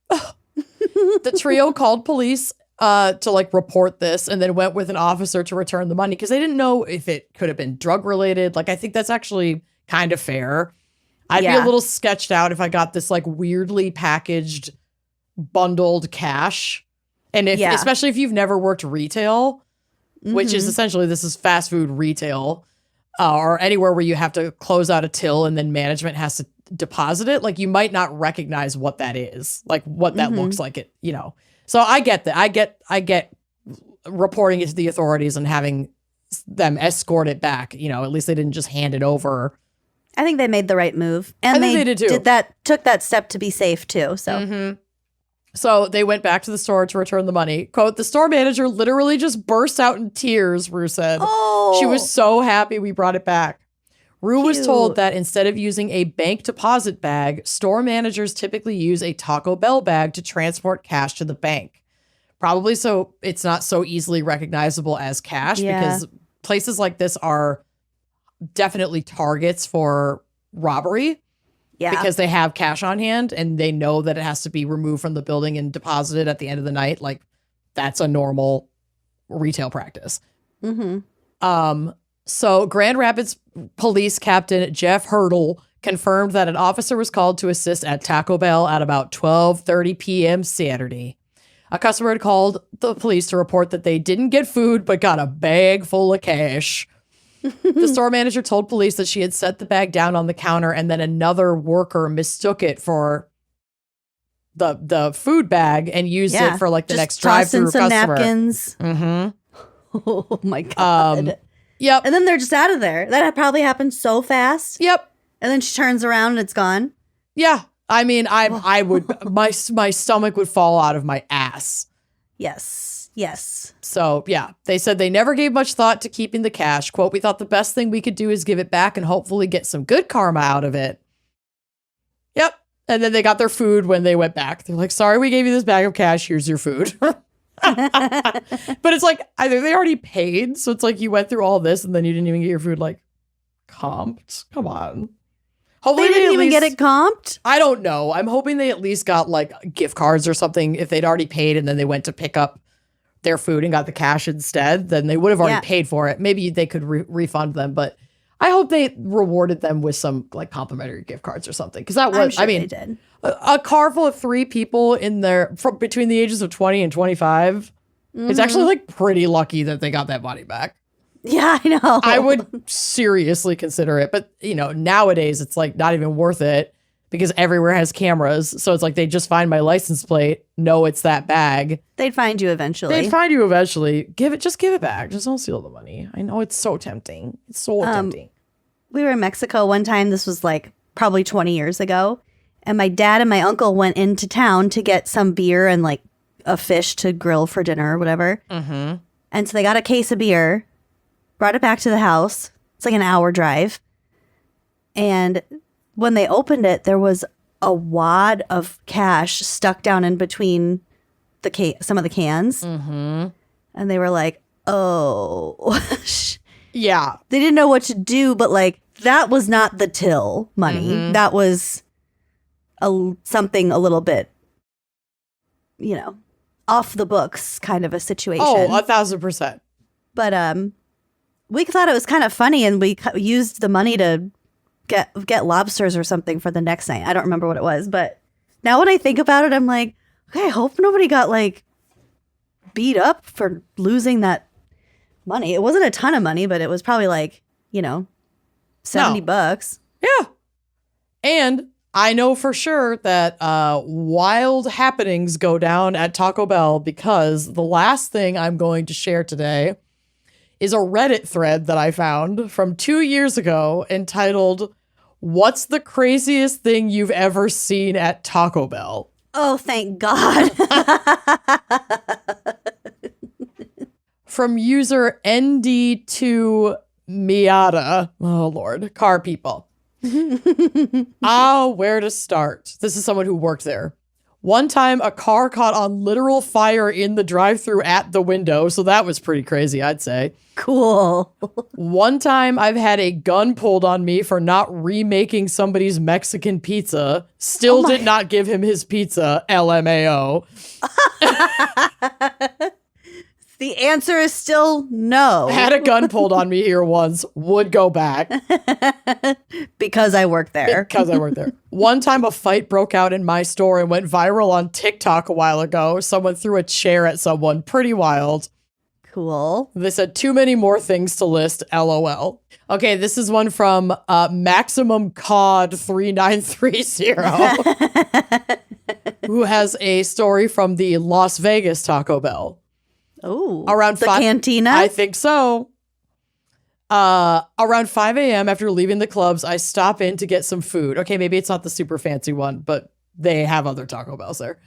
The trio called police to like report this and then went with an officer to return the money because they didn't know if it could have been drug related. Like, I think that's actually kind of fair. I'd be a little sketched out if I got this like weirdly packaged, bundled cash. And if, especially if you've never worked retail, which is essentially, this is fast food retail, or anywhere where you have to close out a till and then management has to deposit it. Like, you might not recognize what that is, like what that looks like, it, you know. So I get that. I get reporting it to the authorities and having them escort it back. You know, at least they didn't just hand it over. I think they made the right move. And I think they did too. Took that step to be safe too. So So they went back to the store to return the money. Quote, the store manager literally just burst out in tears, Rue said. Oh. She was so happy we brought it back. Rue was told Cute. that instead of using a bank deposit bag, store managers typically use a Taco Bell bag to transport cash to the bank. Probably so it's not so easily recognizable as cash because places like this are definitely targets for robbery. Yeah. Because they have cash on hand and they know that it has to be removed from the building and deposited at the end of the night. Like, that's a normal retail practice. Mm-hmm. So Grand Rapids Police Captain Jeff Hurdle confirmed that an officer was called to assist at Taco Bell at about 12:30 p.m. Saturday. A customer had called the police to report that they didn't get food but got a bag full of cash. The store manager told police that she had set the bag down on the counter and then another worker mistook it for the food bag and used it for like the just next drive-through some customer. Napkins. Mm-hmm. Oh my God. Yep. And then they're just out of there. That probably happened so fast. Yep. And then she turns around and it's gone. Yeah. I mean, I would my stomach would fall out of my ass. Yes. So, yeah, they said they never gave much thought to keeping the cash. Quote, we thought the best thing we could do is give it back and hopefully get some good karma out of it. Yep. And then they got their food when they went back. They're like, sorry, we gave you this bag of cash. Here's your food. But it's like, either they already paid. So it's like you went through all this and then you didn't even get your food like comped. Come on. Hopefully They didn't even get it comped? I don't know. I'm hoping they at least got like gift cards or something. If they'd already paid and then they went to pick up their food and got the cash instead, then they would have already paid for it. Maybe they could refund them, but I hope they rewarded them with some like complimentary gift cards or something. Because that was, I'm sure I mean, they did. A car full of 3 people in there from between the ages of 20 and 25. It's actually like pretty lucky that they got that money back. Yeah, I know. I would seriously consider it. But, you know, nowadays it's like not even worth it because everywhere has cameras. So it's like they just find my license plate, know it's that bag. They'd find you eventually. They'd find you eventually. Give it back. Just don't steal the money. I know it's so tempting. It's so tempting. We were in Mexico one time. This was like probably 20 years ago. And my dad and my uncle went into town to get some beer and like a fish to grill for dinner or whatever. Mm-hmm. And so they got a case of beer, brought it back to the house. It's like an hour drive. And when they opened it, there was a wad of cash stuck down in between some of the cans. Mm-hmm. And they were like, oh. Yeah. They didn't know what to do, but like that was not the till money. Mm-hmm. That was something a little bit, you know, off the books kind of a situation. Oh, 1,000%. But we thought it was kind of funny, and we used the money to get lobsters or something for the next night. I don't remember what it was, but now when I think about it, I'm like, okay, I hope nobody got like beat up for losing that money. It wasn't a ton of money, but it was probably like, you know, $70. Yeah. And I know for sure that wild happenings go down at Taco Bell because the last thing I'm going to share today is a Reddit thread that I found from 2 years ago entitled, "What's the craziest thing you've ever seen at Taco Bell?" Oh, thank God. From user ND2Miata. Oh, Lord. Car people. Where to start? This is someone who worked there. One time, a car caught on literal fire in the drive-thru at the window, so that was pretty crazy, I'd say. Cool. One time, I've had a gun pulled on me for not remaking somebody's Mexican pizza. Still did not give him his pizza, LMAO. The answer is still no. Had a gun pulled on me here once. Would go back. Because I work there. Because I work there. One time a fight broke out in my store and went viral on TikTok a while ago. Someone threw a chair at someone. Pretty wild. Cool. They said too many more things to list. LOL. Okay, this is one from Maximum Cod 3930 who has a story from the Las Vegas Taco Bell. Oh, around the cantina? I think so. Around 5 a.m. after leaving the clubs, I stop in to get some food. Okay, maybe it's not the super fancy one, but they have other Taco Bells there.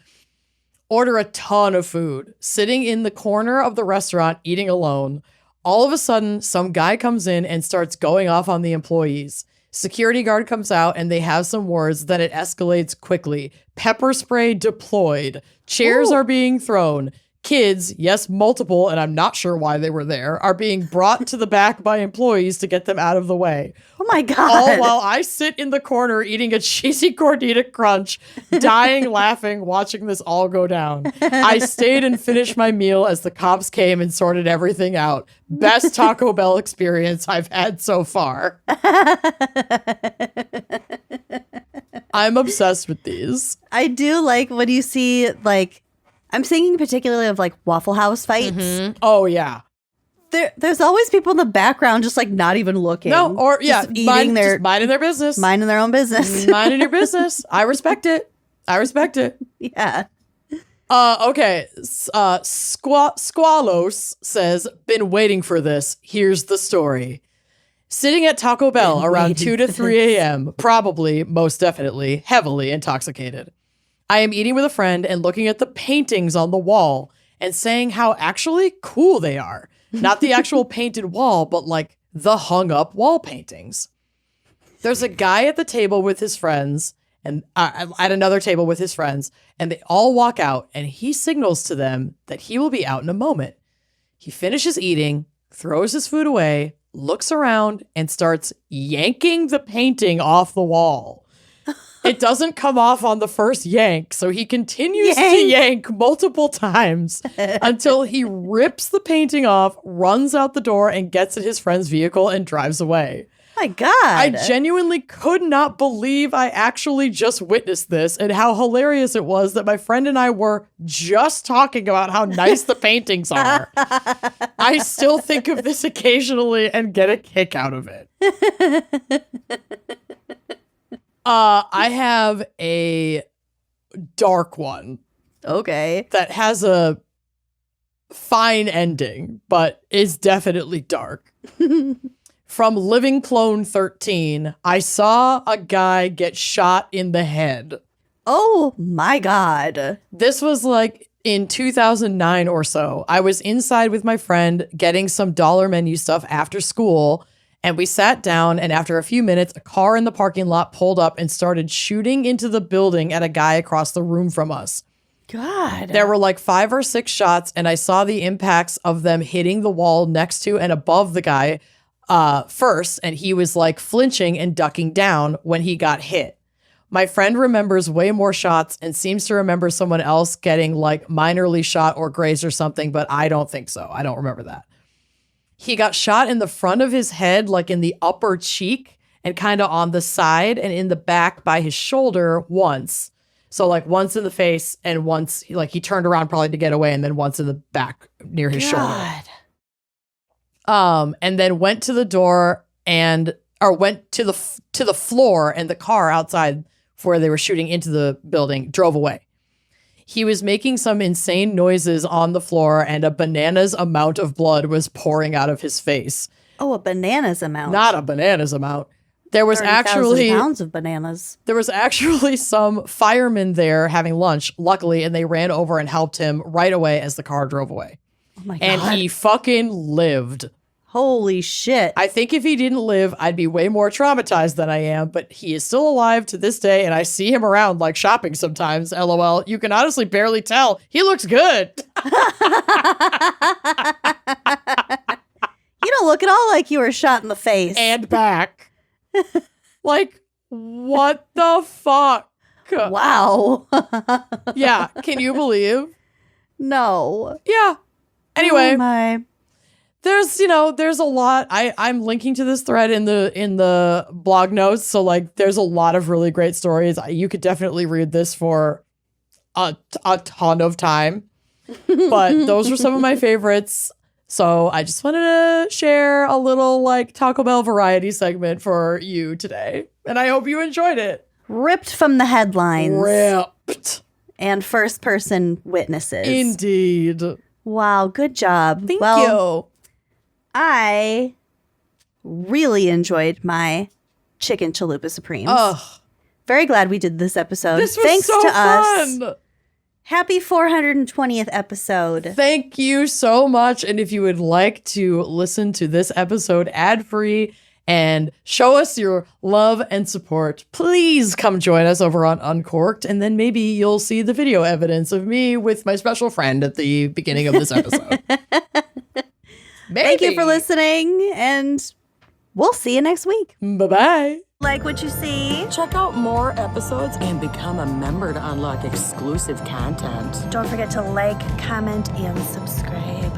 order a ton of food, sitting in the corner of the restaurant eating alone. All of a sudden, some guy comes in and starts going off on the employees. Security guard comes out and they have some words, then it escalates quickly. Pepper spray deployed. Chairs are being thrown. Kids, yes, multiple, and I'm not sure why they were there, are being brought to the back by employees to get them out of the way. Oh my God. All while I sit in the corner eating a cheesy gordita crunch, dying laughing, watching this all go down. I stayed and finished my meal as the cops came and sorted everything out. Best Taco Bell experience I've had so far. I'm obsessed with these. I do like when you see, like, I'm thinking particularly of like Waffle House fights. Mm-hmm. Oh, yeah. There's always people in the background just like not even looking. No, or yeah, just minding their business. Minding their own business. Minding your business. I respect it. Yeah. Okay. Squalos says, been waiting for this. Here's the story. Sitting at Taco Bell around 2 to 3 a.m., probably, most definitely, heavily intoxicated. I am eating with a friend and looking at the paintings on the wall and saying how actually cool they are. Not the actual painted wall, but like the hung up wall paintings. There's a guy at the table with his friends and at another table with his friends, and they all walk out and he signals to them that he will be out in a moment. He finishes eating, throws his food away, looks around, and starts yanking the painting off the wall. It doesn't come off on the first yank, so he continues to yank multiple times until he rips the painting off, runs out the door, and gets in his friend's vehicle and drives away. My God. I genuinely could not believe I actually just witnessed this and how hilarious it was that my friend and I were just talking about how nice the paintings are. I still think of this occasionally and get a kick out of it. I have a dark one. Okay. That has a fine ending, but is definitely dark. From Living Clone 13, I saw a guy get shot in the head. Oh my God. This was like in 2009 or so. I was inside with my friend getting some dollar menu stuff after school. And we sat down, and after a few minutes, a car in the parking lot pulled up and started shooting into the building at a guy across the room from us. God. There were like 5 or 6 shots, and I saw the impacts of them hitting the wall next to and above the guy first, and he was like flinching and ducking down when he got hit. My friend remembers way more shots and seems to remember someone else getting like minorly shot or grazed or something, but I don't think so. I don't remember that. He got shot in the front of his head, like in the upper cheek and kind of on the side and in the back by his shoulder once. So like once in the face and once like he turned around probably to get away and then once in the back near his shoulder. And then went to the door or went to the floor and the car outside where they were shooting into the building drove away. He was making some insane noises on the floor and a bananas amount of blood was pouring out of his face. Oh, a bananas amount. Not a bananas amount. There was 30,000 pounds of bananas. There was actually some firemen there having lunch, luckily, and they ran over and helped him right away as the car drove away. Oh my God. And he fucking lived. Holy shit. I think if he didn't live, I'd be way more traumatized than I am, but he is still alive to this day, and I see him around like shopping sometimes, LOL. You can honestly barely tell. He looks good. You don't look at all like you were shot in the face. And back. Like, what the fuck? Wow. Yeah, can you believe? No. Yeah. Anyway. Oh my. There's a lot. I'm linking to this thread in the blog notes. So like, there's a lot of really great stories. You could definitely read this for a ton of time, but those were some of my favorites. So I just wanted to share a little like Taco Bell variety segment for you today. And I hope you enjoyed it. Ripped from the headlines. Ripped. And first person witnesses. Indeed. Wow. Good job. Thank you. I really enjoyed my chicken chalupa supremes. Ugh. Very glad we did this episode. This was Thanks so to fun. us. Happy 420th episode. Thank you so much. And if you would like to listen to this episode ad-free and show us your love and support, please come join us over on Uncorked. And then maybe you'll see the video evidence of me with my special friend at the beginning of this episode. Thank you for listening, and we'll see you next week. Bye-bye. Like what you see? Check out more episodes and become a member to unlock exclusive content. Don't forget to like, comment, and subscribe.